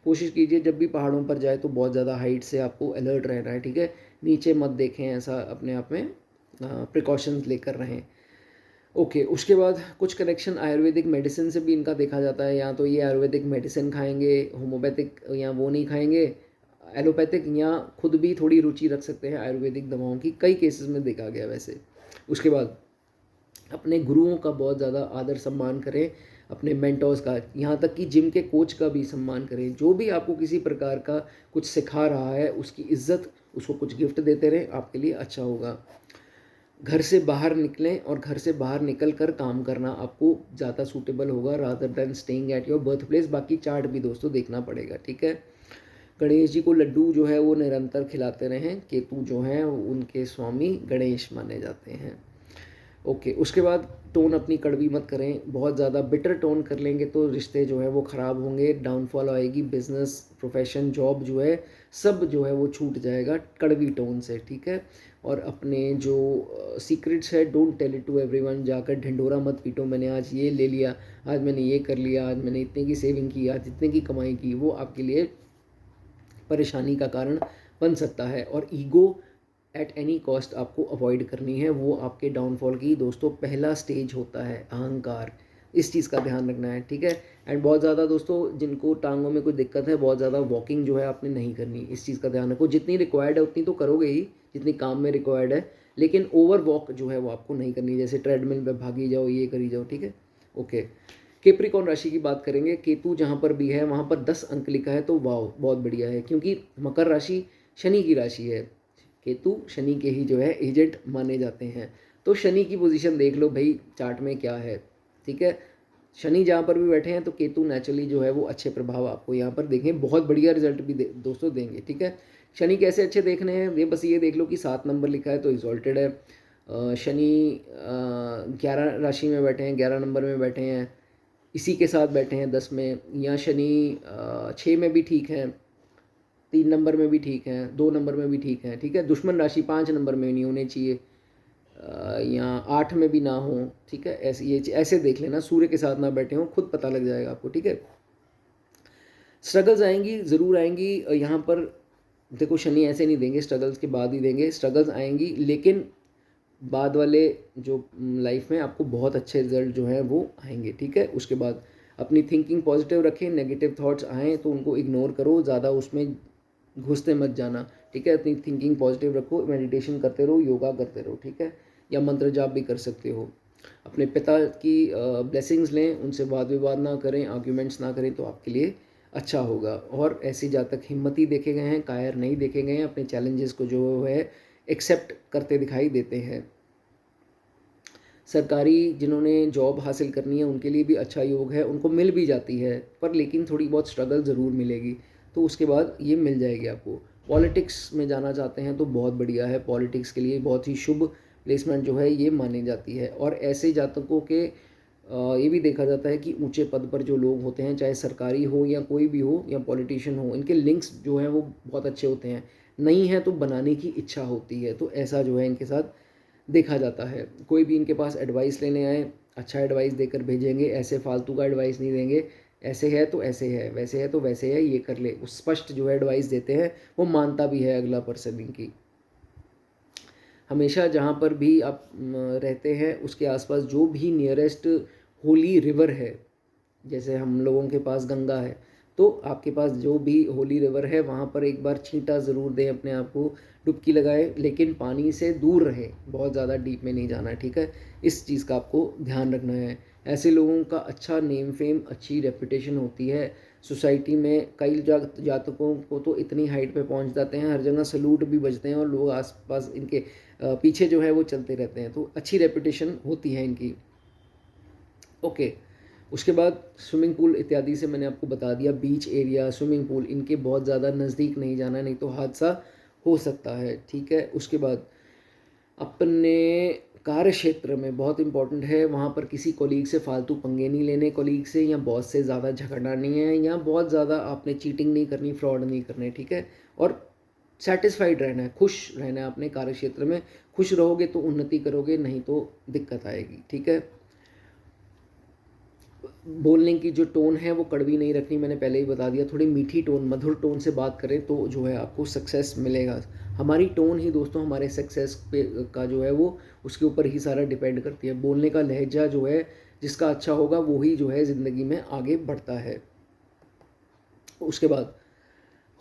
कोशिश कीजिए जब भी पहाड़ों पर जाए तो बहुत ज़्यादा हाइट से आपको अलर्ट रहना है, ठीक है। नीचे मत देखें, ऐसा अपने आप में प्रिकॉशंस लेकर रहें। ओके, उसके बाद कुछ कनेक्शन आयुर्वेदिक मेडिसिन से भी इनका देखा जाता है। या तो ये आयुर्वेदिक मेडिसिन खाएंगे, होम्योपैथिक या वो नहीं खाएंगे, एलोपैथिक, या खुद भी थोड़ी रुचि रख सकते हैं आयुर्वेदिक दवाओं की, कई केसेस में देखा गया वैसे। उसके बाद अपने गुरुओं का बहुत ज़्यादा आदर सम्मान करें, अपने मेंटोर्स का, यहाँ तक कि जिम के कोच का भी सम्मान करें। जो भी आपको किसी प्रकार का कुछ सिखा रहा है उसकी इज्जत, उसको कुछ गिफ्ट देते रहें, आपके लिए अच्छा होगा। घर से बाहर निकलें और घर से बाहर निकल कर काम करना आपको ज़्यादा सूटेबल होगा rather than staying at your birth place. बाकी चार्ट भी दोस्तों देखना पड़ेगा, ठीक है। गणेश जी को लड्डू जो है वो निरंतर खिलाते रहें। केतु जो हैं उनके स्वामी गणेश माने जाते हैं। ओके, उसके बाद टोन अपनी कड़वी मत करें। बहुत ज़्यादा बिटर टोन कर लेंगे तो रिश्ते जो है वो ख़राब होंगे, डाउनफॉल आएगी, बिजनेस, प्रोफेशन, जॉब जो है सब जो है वो छूट जाएगा कड़वी टोन से, ठीक है। और अपने जो सीक्रेट्स है, don't tell it to everyone. जाकर ढिंढोरा मत पीटो, मैंने आज ये ले लिया, आज मैंने ये कर लिया, आज मैंने इतने की सेविंग की, आज इतने की कमाई की। वो आपके लिए परेशानी का कारण बन सकता है। और ईगो एट एनी कॉस्ट आपको अवॉइड करनी है, वो आपके डाउनफॉल की दोस्तों पहला स्टेज होता है, अहंकार। इस चीज़ का ध्यान रखना है, ठीक है। एंड बहुत ज़्यादा दोस्तों जिनको टांगों में कोई दिक्कत है, बहुत ज़्यादा वॉकिंग जो है आपने नहीं करनी, इस चीज़ का ध्यान रखो। जितनी रिक्वायर्ड है उतनी तो करोगे ही, जितनी काम में रिक्वायर्ड है, लेकिन ओवर वॉक जो है वो आपको नहीं करनी, जैसे ट्रेडमिल पे भागी जाओ, ये करी जाओ, ठीक है। ओके, कैप्रिकॉर्न राशि की बात करेंगे। केतु जहाँ पर भी है वहाँ पर 10 अंक लिखा है तो वाह बहुत बढ़िया है, क्योंकि मकर राशि शनि की राशि है। केतु शनि के ही जो है एजेंट माने जाते हैं। तो शनि की पोजीशन देख लो भाई चार्ट में क्या है, ठीक है। शनि जहाँ पर भी बैठे हैं तो केतु नेचुरली जो है वो अच्छे प्रभाव आपको यहाँ पर देखें, बहुत बढ़िया रिजल्ट भी दोस्तों देंगे, ठीक है। शनि कैसे अच्छे देखने हैं, ये बस ये देख लो कि 7 नंबर लिखा है तो एक्सॉल्टेड है। शनि 11 राशि में बैठे हैं, 11 नंबर में बैठे हैं, इसी के साथ बैठे हैं 10 में, या शनि 6 में भी ठीक है, 3 नंबर में भी ठीक हैं, 2 नंबर में भी ठीक हैं, ठीक है। दुश्मन राशि 5 नंबर में नहीं होने चाहिए, या 8 में भी ना हो, ठीक है। ऐसे ये ऐसे देख लेना, सूर्य के साथ ना बैठे हों, खुद पता लग जाएगा आपको, ठीक है। स्ट्रगल्स आएंगी, ज़रूर आएंगी। यहाँ पर देखो शनि ऐसे नहीं देंगे, स्ट्रगल्स के बाद ही देंगे। स्ट्रगल्स आएंगी लेकिन बाद वाले जो लाइफ में आपको बहुत अच्छे रिजल्ट जो हैं वो आएंगे, ठीक है। उसके बाद अपनी थिंकिंग पॉजिटिव रखें, नेगेटिव थॉट्स आएँ तो उनको इग्नोर करो, ज़्यादा उसमें घुसते मत जाना, ठीक है। अपनी थिंकिंग पॉजिटिव रखो, मेडिटेशन करते रहो, योगा करते रहो, ठीक है, या मंत्र जाप भी कर सकते हो। अपने पिता की ब्लेसिंग्स लें, उनसे वाद विवाद ना करें, आर्ग्यूमेंट्स ना करें तो आपके लिए अच्छा होगा। और ऐसे जातक हिम्मती देखे गए हैं, कायर नहीं देखे गए हैं, अपने चैलेंजेस को जो है एक्सेप्ट करते दिखाई देते हैं। सरकारी जिन्होंने जॉब हासिल करनी है उनके लिए भी अच्छा योग है, उनको मिल भी जाती है, पर लेकिन थोड़ी बहुत स्ट्रगल ज़रूर मिलेगी, तो उसके बाद ये मिल जाएगी आपको। पॉलिटिक्स में जाना चाहते हैं तो बहुत बढ़िया है, पॉलिटिक्स के लिए बहुत ही शुभ प्लेसमेंट जो है ये मानी जाती है। और ऐसे जातकों के ये भी देखा जाता है कि ऊंचे पद पर जो लोग होते हैं, चाहे सरकारी हो या कोई भी हो या पॉलिटिशियन हो, इनके लिंक्स जो हैं वो बहुत अच्छे होते हैं, नहीं है तो बनाने की इच्छा होती है, तो ऐसा जो है इनके साथ देखा जाता है। कोई भी इनके पास एडवाइस लेने आए, अच्छा एडवाइस देकर भेजेंगे, ऐसे फालतू का एडवाइस नहीं देंगे, ऐसे है तो ऐसे है, वैसे है तो वैसे है, ये कर ले, उस स्पष्ट जो है एडवाइस देते हैं, वो मानता भी है अगला पर्सन इनकी। हमेशा जहाँ पर भी आप रहते हैं उसके आसपास जो भी नियरेस्ट होली रिवर है, जैसे हम लोगों के पास गंगा है, तो आपके पास जो भी होली रिवर है वहाँ पर एक बार छींटा ज़रूर दें, अपने आप को डुबकी लगाएं, लेकिन पानी से दूर रहें, बहुत ज़्यादा डीप में नहीं जाना है, ठीक है। इस चीज़ का आपको ध्यान रखना है। ऐसे लोगों का अच्छा नेम फेम, अच्छी रेपुटेशन होती है सोसाइटी में। कई जातकों को तो इतनी हाइट पे पहुंच जाते हैं, हर जगह सलूट भी बजते हैं और लोग आसपास इनके पीछे जो है वो चलते रहते हैं, तो अच्छी रेपुटेशन होती है इनकी। ओके, उसके बाद स्विमिंग पूल इत्यादि से मैंने आपको बता दिया, बीच एरिया, स्विमिंग पूल, इनके बहुत ज़्यादा नज़दीक नहीं जाना, नहीं तो हादसा हो सकता है, ठीक है। उसके बाद अपने कार्य क्षेत्र में बहुत इंपॉर्टेंट है, वहाँ पर किसी कोलीग से फालतू पंगे नहीं लेने, कोलीग से या बॉस से ज़्यादा झगड़ना नहीं है, या बहुत ज़्यादा आपने चीटिंग नहीं करनी, फ्रॉड नहीं करने, ठीक है। और सेटिस्फाइड रहना है, खुश रहना है अपने कार्य क्षेत्र में। खुश रहोगे तो उन्नति करोगे, नहीं तो दिक्कत आएगी, ठीक है। बोलने की जो टोन है वो कड़वी नहीं रखनी, मैंने पहले ही बता दिया, थोड़ी मीठी टोन, मधुर टोन से बात करें तो जो है आपको सक्सेस मिलेगा। हमारी टोन ही दोस्तों हमारे सक्सेस पे का जो है वो उसके ऊपर ही सारा डिपेंड करती है। बोलने का लहजा जो है जिसका अच्छा होगा वो ही जो है ज़िंदगी में आगे बढ़ता है। उसके बाद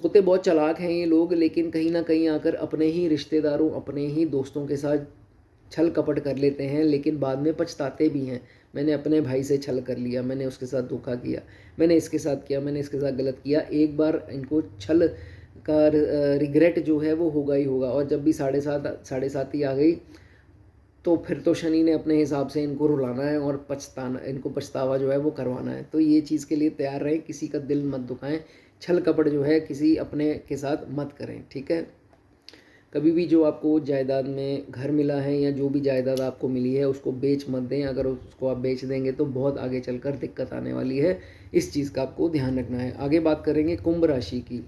होते बहुत चालाक हैं ये लोग, लेकिन कहीं ना कहीं आकर अपने ही रिश्तेदारों, अपने ही दोस्तों के साथ छल कपट कर लेते हैं लेकिन बाद में पछताते भी हैं। मैंने अपने भाई से छल कर लिया, मैंने उसके साथ धोखा किया, मैंने इसके साथ किया, मैंने इसके साथ गलत किया। एक बार इनको छल का रिग्रेट जो है वो होगा ही होगा। और जब भी साढ़े सात ही आ गई तो फिर तो शनि ने अपने हिसाब से इनको रुलाना है और इनको पछतावा जो है वो करवाना है। तो ये चीज़ के लिए तैयार रहें, किसी का दिल मत दुखाएं, छल कपट जो है किसी अपने के साथ मत करें, ठीक है। कभी भी जो आपको जायदाद में घर मिला है या जो भी जायदाद आपको मिली है उसको बेच मत दें। अगर उसको आप बेच देंगे तो बहुत आगे चलकर दिक्कत आने वाली है। इस चीज़ का आपको ध्यान रखना है। आगे बात करेंगे कुंभ राशि की,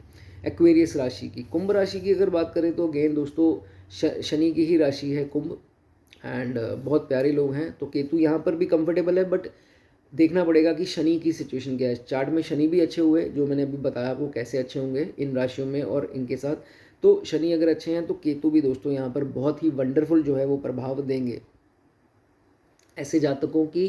एक्वेरियस राशि की। कुंभ राशि की अगर बात करें तो अगेन दोस्तों शनि की ही राशि है कुंभ, एंड बहुत प्यारे लोग हैं। तो केतु यहाँ पर भी कंफर्टेबल है, बट देखना पड़ेगा कि शनि की सिचुएशन क्या है। चार्ट में शनि भी अच्छे हुए, जो मैंने अभी बताया वो कैसे अच्छे होंगे इन राशियों में और इनके साथ। तो शनि अगर अच्छे हैं तो केतु भी दोस्तों यहाँ पर बहुत ही वंडरफुल जो है वो प्रभाव देंगे। ऐसे जातकों की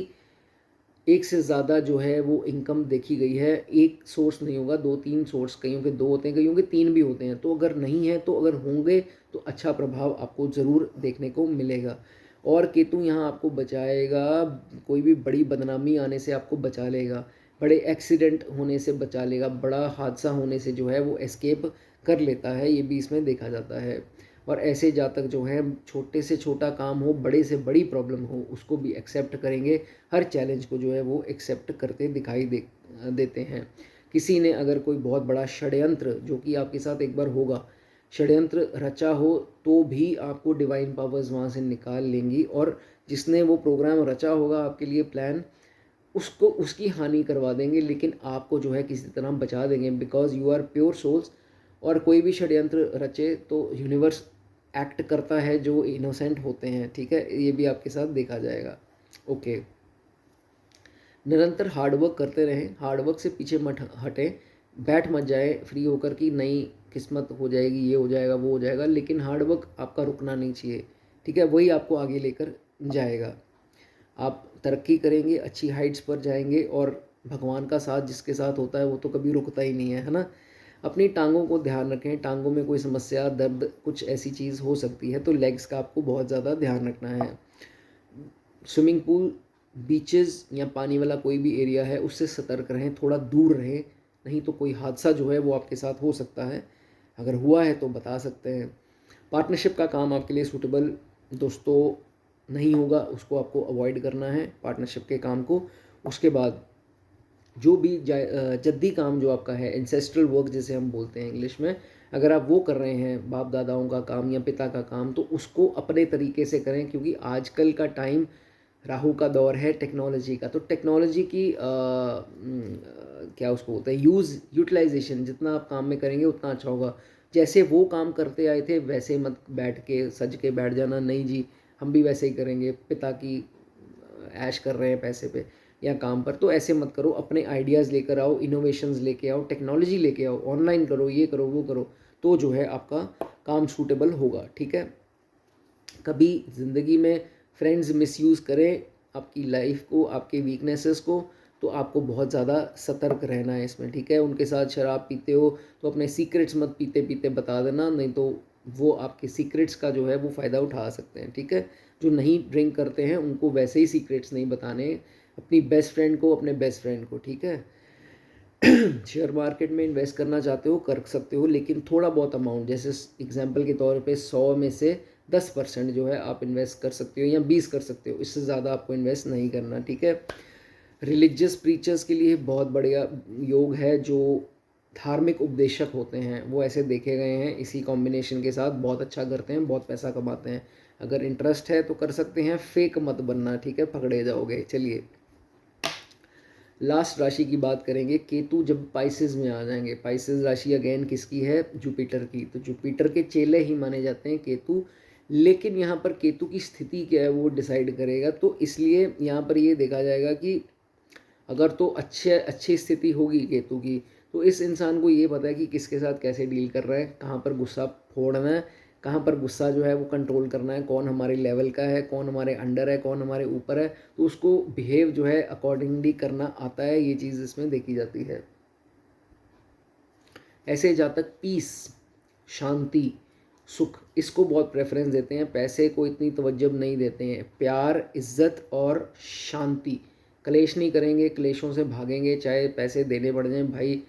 एक से ज़्यादा जो है वो इनकम देखी गई है। एक सोर्स नहीं होगा, 2-3 सोर्स, कईयों के 2 होते हैं, कईयों के 3 भी होते हैं। तो अगर नहीं है तो अगर होंगे तो अच्छा प्रभाव आपको ज़रूर देखने को मिलेगा। और केतु यहाँ आपको बचाएगा, कोई भी बड़ी बदनामी आने से आपको बचा लेगा, बड़े एक्सीडेंट होने से बचा लेगा, बड़ा हादसा होने से जो है वो एस्केप कर लेता है, ये भी इसमें देखा जाता है। और ऐसे जातक जो हैं छोटे से छोटा काम हो, बड़े से बड़ी प्रॉब्लम हो, उसको भी एक्सेप्ट करेंगे। हर चैलेंज को जो है वो एक्सेप्ट करते दिखाई देते हैं। किसी ने अगर कोई बहुत बड़ा षड्यंत्र, जो कि आपके साथ एक बार होगा, षड्यंत्र रचा हो तो भी आपको डिवाइन पावर्स वहाँ से निकाल लेंगी। और जिसने वो प्रोग्राम रचा होगा आपके लिए प्लान, उसको उसकी हानि करवा देंगे, लेकिन आपको जो है किसी तरह बचा देंगे, because you are pure souls. और कोई भी षड्यंत्र रचे तो यूनिवर्स एक्ट करता है जो इनोसेंट होते हैं, ठीक है। ये भी आपके साथ देखा जाएगा। ओके, निरंतर हार्डवर्क करते रहें, हार्डवर्क से पीछे मत हटें, बैठ मत जाए फ्री होकर कि नई किस्मत हो जाएगी, ये हो जाएगा, वो हो जाएगा। लेकिन हार्डवर्क आपका रुकना नहीं चाहिए, ठीक है, वही आपको आगे लेकर जाएगा। आप तरक्की करेंगे, अच्छी हाइट्स पर जाएंगे। और भगवान का साथ जिसके साथ होता है वो तो कभी रुकता ही नहीं है ना। अपनी टांगों को ध्यान रखें, टांगों में कोई समस्या, दर्द, कुछ ऐसी चीज़ हो सकती है तो लेग्स का आपको बहुत ज़्यादा ध्यान रखना है। स्विमिंग पूल, बीचेस या पानी वाला कोई भी एरिया है उससे सतर्क रहें, थोड़ा दूर रहें, नहीं तो कोई हादसा जो है वो आपके साथ हो सकता है। अगर हुआ है तो बता सकते हैं। पार्टनरशिप का काम आपके लिए सूटेबल दोस्तों नहीं होगा, उसको आपको अवॉइड करना है पार्टनरशिप के काम को। उसके बाद जो भी जद्दी काम जो आपका है, एंसेस्ट्रल वर्क जिसे हम बोलते हैं इंग्लिश में, अगर आप वो कर रहे हैं, बाप दादाओं का काम या पिता का काम, तो उसको अपने तरीके से करें। क्योंकि आजकल का टाइम राहु का दौर है टेक्नोलॉजी का। तो टेक्नोलॉजी की क्या उसको होता है, यूटिलाइजेशन जितना आप काम में करेंगे उतना अच्छा होगा। जैसे वो काम करते आए थे वैसे मत बैठ के सज के बैठ जाना, नहीं जी हम भी वैसे ही करेंगे, पिता की ऐश कर रहे हैं पैसे पे या काम पर, तो ऐसे मत करो। अपने आइडियाज़ लेकर आओ, इनोवेशंस लेके आओ, टेक्नोलॉजी लेके आओ, ऑनलाइन करो, ये करो, वो करो, तो जो है आपका काम सूटेबल होगा, ठीक है। कभी ज़िंदगी में फ्रेंड्स मिसयूज़ करें आपकी लाइफ को, आपके वीकनेसेस को, तो आपको बहुत ज़्यादा सतर्क रहना है इसमें, ठीक है। उनके साथ शराब पीते हो तो अपने सीक्रेट्स मत पीते पीते बता देना, नहीं तो वो आपके सीक्रेट्स का जो है वो फ़ायदा उठा सकते हैं, ठीक है। जो नहीं ड्रिंक करते हैं उनको वैसे ही सीक्रेट्स नहीं बताने, अपनी बेस्ट फ्रेंड को, अपने बेस्ट फ्रेंड को, ठीक है। शेयर मार्केट में इन्वेस्ट करना चाहते हो कर सकते हो, लेकिन थोड़ा बहुत अमाउंट, जैसे एग्जांपल के तौर पे 100 में से 10% जो है आप इन्वेस्ट कर सकते हो या 20 कर सकते हो, इससे ज़्यादा आपको इन्वेस्ट नहीं करना, ठीक है। रिलीजियस प्रीचर्स के लिए बहुत बढ़िया योग है। जो धार्मिक उपदेशक होते हैं वो ऐसे देखे गए हैं, इसी कॉम्बिनेशन के साथ बहुत अच्छा करते हैं, बहुत पैसा कमाते हैं। अगर इंटरेस्ट है तो कर सकते हैं, फेक मत बनना, ठीक है, पकड़े जाओगे। चलिए लास्ट राशि की बात करेंगे। केतु जब पाइसेस में आ जाएंगे, पाइसेस राशि अगेन किसकी है, जुपिटर की। तो जुपिटर के चेले ही माने जाते हैं केतु, लेकिन यहाँ पर केतु की स्थिति क्या है वो डिसाइड करेगा। तो इसलिए यहाँ पर ये देखा जाएगा कि अगर तो अच्छी स्थिति होगी केतु की, तो इस इंसान को ये पता है कि किसके साथ कैसे डील कर रहा है, कहाँ पर गुस्सा फोड़ना है, कहाँ पर गुस्सा जो है वो कंट्रोल करना है, कौन हमारे लेवल का है, कौन हमारे अंडर है, कौन हमारे ऊपर है, तो उसको बिहेव जो है अकॉर्डिंगली करना आता है। ये चीज़ इसमें देखी जाती है। ऐसे जातक पीस, शांति सुख, इसको बहुत प्रेफरेंस देते हैं, पैसे को इतनी तवज्जो नहीं देते हैं। प्यार, इज्जत और शांति, कलेश नहीं करेंगे, क्लेशों से भागेंगे, चाहे पैसे देने पड़ जाएं। भाई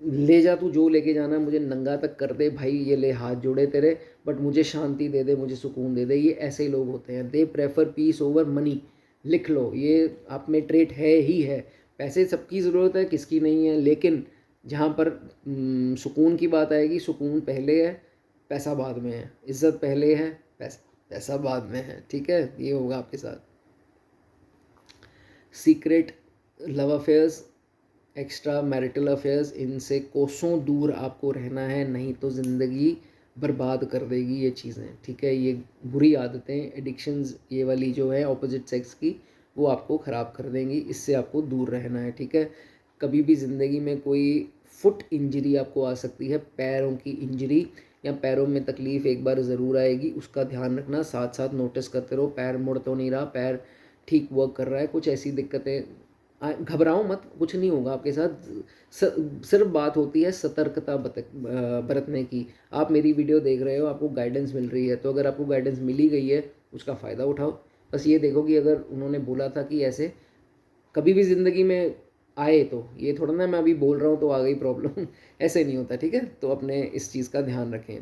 ले जा, तू जो लेके जाना है, मुझे नंगा तक कर दे भाई, ये ले हाथ जोड़े तेरे, बट मुझे शांति दे दे, मुझे सुकून दे दे। ये ऐसे ही लोग होते हैं। They prefer peace over money. लिख लो, ये आप में ट्रेट है ही है। पैसे सबकी ज़रूरत है, किसकी नहीं है, लेकिन जहाँ पर सुकून की बात आएगी, सुकून पहले है, पैसा बाद में है। इज्जत पहले है, पैसा बाद में है। ठीक है, ये होगा आपके साथ। Secret love affairs, extra marital affairs, इनसे कोसों दूर आपको रहना है, नहीं तो ज़िंदगी बर्बाद कर देगी ये चीज़ें। ठीक है, ये बुरी आदतें, एडिक्शंस, ये वाली जो है ऑपोजिट सेक्स की, वो आपको ख़राब कर देंगी। इससे आपको दूर रहना है। ठीक है, कभी भी ज़िंदगी में कोई फुट इंजरी आपको आ सकती है, पैरों की इंजरी या पैरों में तकलीफ़ एक बार ज़रूर आएगी, उसका ध्यान रखना। साथ साथ नोटिस करते रहो, पैर मुड़ तो नहीं रहा, पैर ठीक वर्क कर रहा है, कुछ ऐसी दिक्कतें। घबराओ मत, कुछ नहीं होगा आपके साथ। सिर्फ बात होती है सतर्कता बरतने की। आप मेरी वीडियो देख रहे हो, आपको गाइडेंस मिल रही है, तो अगर आपको गाइडेंस मिली गई है, उसका फ़ायदा उठाओ। बस ये देखो कि अगर उन्होंने बोला था कि ऐसे कभी भी ज़िंदगी में आए, तो ये थोड़ा ना मैं अभी बोल रहा हूँ तो आ गई प्रॉब्लम ऐसे नहीं होता। ठीक है, तो अपने इस चीज़ का ध्यान रखें।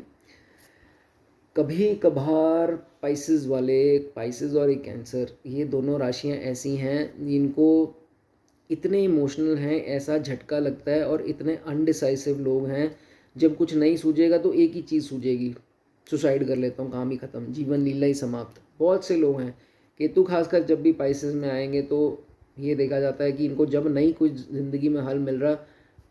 कभी कभार पाइसेस वाले, पाइसेस और एक कैंसर, ये दोनों राशियाँ ऐसी हैं जिनको इतने इमोशनल हैं, ऐसा झटका लगता है, और इतने अनडिसाइसिव लोग हैं, जब कुछ नहीं सूझेगा तो एक ही चीज़ सूझेगी, सुसाइड कर लेता हूँ, काम ही ख़त्म, जीवन लीला ही समाप्त। बहुत से लोग हैं। केतु खासकर जब भी पाइसेस में आएंगे तो ये देखा जाता है कि इनको जब नहीं कुछ ज़िंदगी में हल मिल रहा,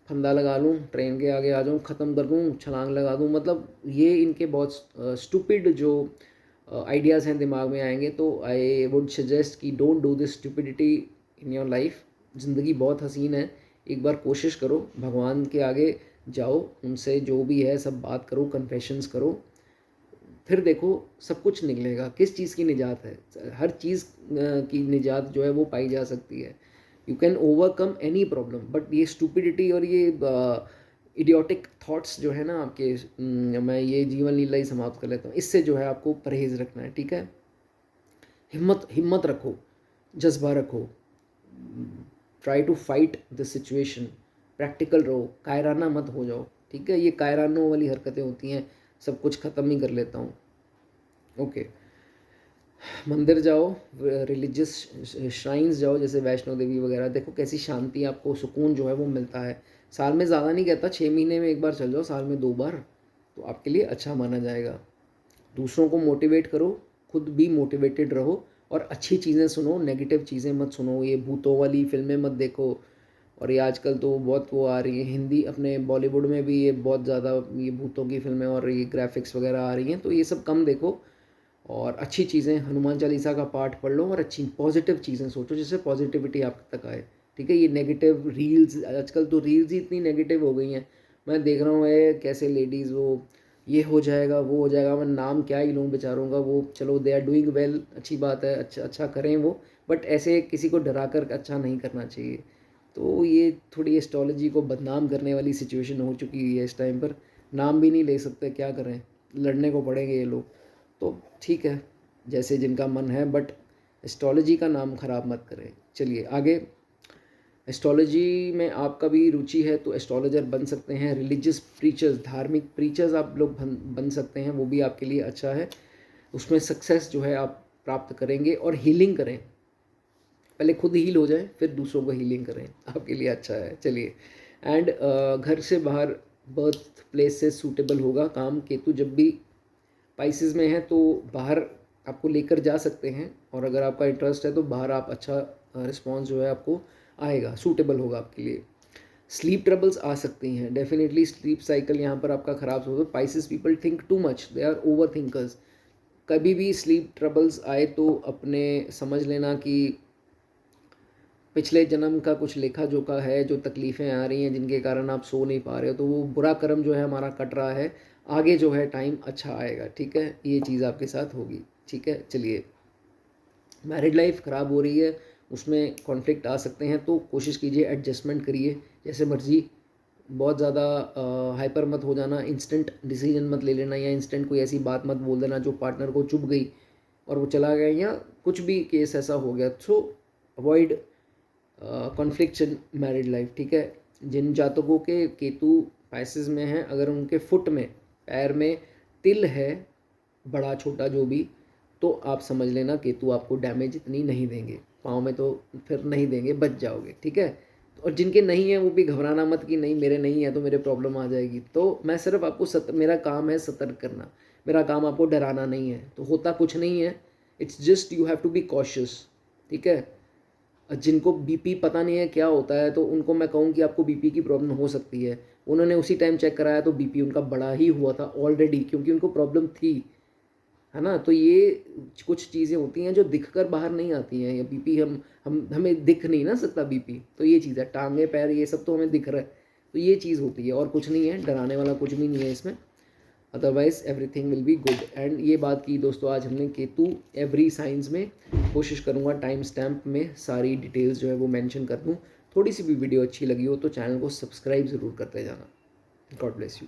फंदा लगा लूँ, ट्रेन के आगे आ जाऊँ, ख़त्म कर दूँ, छलांग लगा दूँ, मतलब ये इनके बहुत स्टूपिड जो आइडियाज़ हैं दिमाग में आएंगे। तो आई वुड सजेस्ट कि don't do this stupidity in your life. ज़िंदगी बहुत हसीन है, एक बार कोशिश करो, भगवान के आगे जाओ, उनसे जो भी है सब बात करो, कन्फेशंस करो, फिर देखो सब कुछ निकलेगा। किस चीज़ की निजात है? हर चीज़ की निजात जो है वो पाई जा सकती है। You can overcome any problem, but ये स्टूपिडिटी और ये इडियोटिक थॉट्स जो है ना आपके, मैं ये जीवन लीला ही समाप्त कर लेता हूँ, इससे जो है आपको परहेज़ रखना है। ठीक है, हिम्मत रखो, जज्बा रखो, try to fight the situation, practical रहो, कायराना मत हो जाओ। ठीक है, ये कायरानों वाली हरकतें होती हैं, सब कुछ ख़त्म ही कर लेता हूँ। ओके, मंदिर जाओ, रिलीजियस श्राइन्स जाओ, जैसे वैष्णो देवी वगैरह, देखो कैसी शांति, आपको सुकून जो है वो मिलता है। साल में ज़्यादा नहीं कहता, 6 महीने में एक बार चल जाओ, साल में 2 बार, तो आपके लिए अच्छा माना जाएगा। दूसरों को मोटिवेट करो, खुद भी मोटिवेटेड रहो, और अच्छी चीज़ें सुनो, नेगेटिव चीज़ें मत सुनो। ये भूतों वाली फिल्में मत देखो, और ये आजकल तो बहुत वो आ रही है, हिंदी अपने बॉलीवुड में भी ये बहुत ज़्यादा ये भूतों की फिल्में और ये ग्राफिक्स वगैरह आ रही हैं, तो ये सब कम देखो, और अच्छी चीज़ें, हनुमान चालीसा का पाठ पढ़ लो, और अच्छी पॉजिटिव चीज़ें सोचो, जिससे पॉजिटिविटी आप तक आए। ठीक है, ये नेगेटिव रील्स, आजकल तो रील्स ही इतनी नेगेटिव हो गई हैं। मैं देख रहा हूँ ये कैसे लेडीज़, वो ये हो जाएगा, वो हो जाएगा, मैं नाम क्या ही लूँ बेचारों का, वो चलो दे आर डूइंग वेल, अच्छी बात है, अच्छा अच्छा करें वो, बट ऐसे किसी को डरा कर अच्छा नहीं करना चाहिए। तो ये थोड़ी एस्ट्रोलॉजी को बदनाम करने वाली सिचुएशन हो चुकी है इस टाइम पर। नाम भी नहीं ले सकते, क्या करें, लड़ने को पड़ेंगे ये लोग। तो ठीक है, जैसे जिनका मन है, बट एस्ट्रोलॉजी का नाम ख़राब मत करें। चलिए आगे, एस्ट्रोलॉजी में आपका भी रुचि है तो एस्ट्रोलॉजर बन सकते हैं। रिलीजियस प्रीचर्स, धार्मिक प्रीचर्स आप लोग बन सकते हैं, वो भी आपके लिए अच्छा है। उसमें सक्सेस जो है आप प्राप्त करेंगे। और हीलिंग करें, पहले खुद हील हो जाए, फिर दूसरों को हीलिंग करें, आपके लिए अच्छा है। चलिए, एंड घर से बाहर, बर्थ प्लेस से सूटेबल होगा काम। केतु जब भी पाइसेस में है तो बाहर आपको लेकर जा सकते हैं, और अगर आपका इंटरेस्ट है तो बाहर आप अच्छा रिस्पॉन्स जो है आपको आएगा, सूटेबल होगा आपके लिए। स्लीप ट्रबल्स आ सकती हैं, डेफिनेटली स्लीप साइकिल यहाँ पर आपका ख़राब होगा। Pisces people think too much, they are over thinkers. कभी भी स्लीप ट्रबल्स आए तो अपने समझ लेना कि पिछले जन्म का कुछ लेखा जोखा है, जो तकलीफ़ें आ रही हैं जिनके कारण आप सो नहीं पा रहे हो, तो वो बुरा कर्म जो है हमारा कट रहा है, आगे जो है टाइम अच्छा आएगा। ठीक है, ये चीज़ आपके साथ होगी। ठीक है, चलिए, मैरिड लाइफ ख़राब हो रही है, उसमें कॉन्फ्लिक्ट आ सकते हैं, तो कोशिश कीजिए एडजस्टमेंट करिए, जैसे मर्ज़ी बहुत ज़्यादा हाइपर मत हो जाना, इंस्टेंट डिसीजन मत ले लेना, या इंस्टेंट कोई ऐसी बात मत बोल देना जो पार्टनर को चुभ गई और वो चला गया, या कुछ भी केस ऐसा हो गया। सो अवॉइड कॉन्फ्लिक्ट्स इन मैरिड लाइफ, ठीक है। जिन जातकों के केतु पैसेस में हैं, अगर उनके फुट में, पैर में तिल है, बड़ा छोटा जो भी, तो आप समझ लेना केतु आपको डैमेज इतनी नहीं देंगे। पाँव में तो फिर नहीं देंगे, बच जाओगे, ठीक है। और जिनके नहीं है वो भी घबराना मत कि नहीं मेरे नहीं है तो मेरे प्रॉब्लम आ जाएगी। तो मैं सिर्फ आपको मेरा काम है सतर्क करना, मेरा काम आपको डराना नहीं है। तो होता कुछ नहीं है, it's just you have to be cautious, ठीक है। जिनको बीपी पता नहीं है क्या होता है, तो उनको मैं कहूँ कि आपको बीपी की प्रॉब्लम हो सकती है। उन्होंने उसी टाइम चेक कराया तो बीपी उनका बड़ा ही हुआ था ऑलरेडी, क्योंकि उनको प्रॉब्लम थी, है ना। तो ये कुछ चीज़ें होती हैं जो दिखकर बाहर नहीं आती हैं। या बीपी हम हमें दिख नहीं ना सकता बीपी, तो ये चीज़ है। टांगे पैर ये सब तो हमें दिख रहा है, तो ये चीज़ होती है, और कुछ नहीं है, डराने वाला कुछ भी नहीं है इसमें। Otherwise everything will be good. And ये बात की दोस्तों आज हमने केतु एवरी साइंस में। कोशिश करूँगा टाइम स्टैम्प में सारी डिटेल्स जो है वो मेंशन कर दूँ। थोड़ी सी भी वीडियो अच्छी लगी हो तो चैनल को सब्सक्राइब ज़रूर करते जाना। God bless you.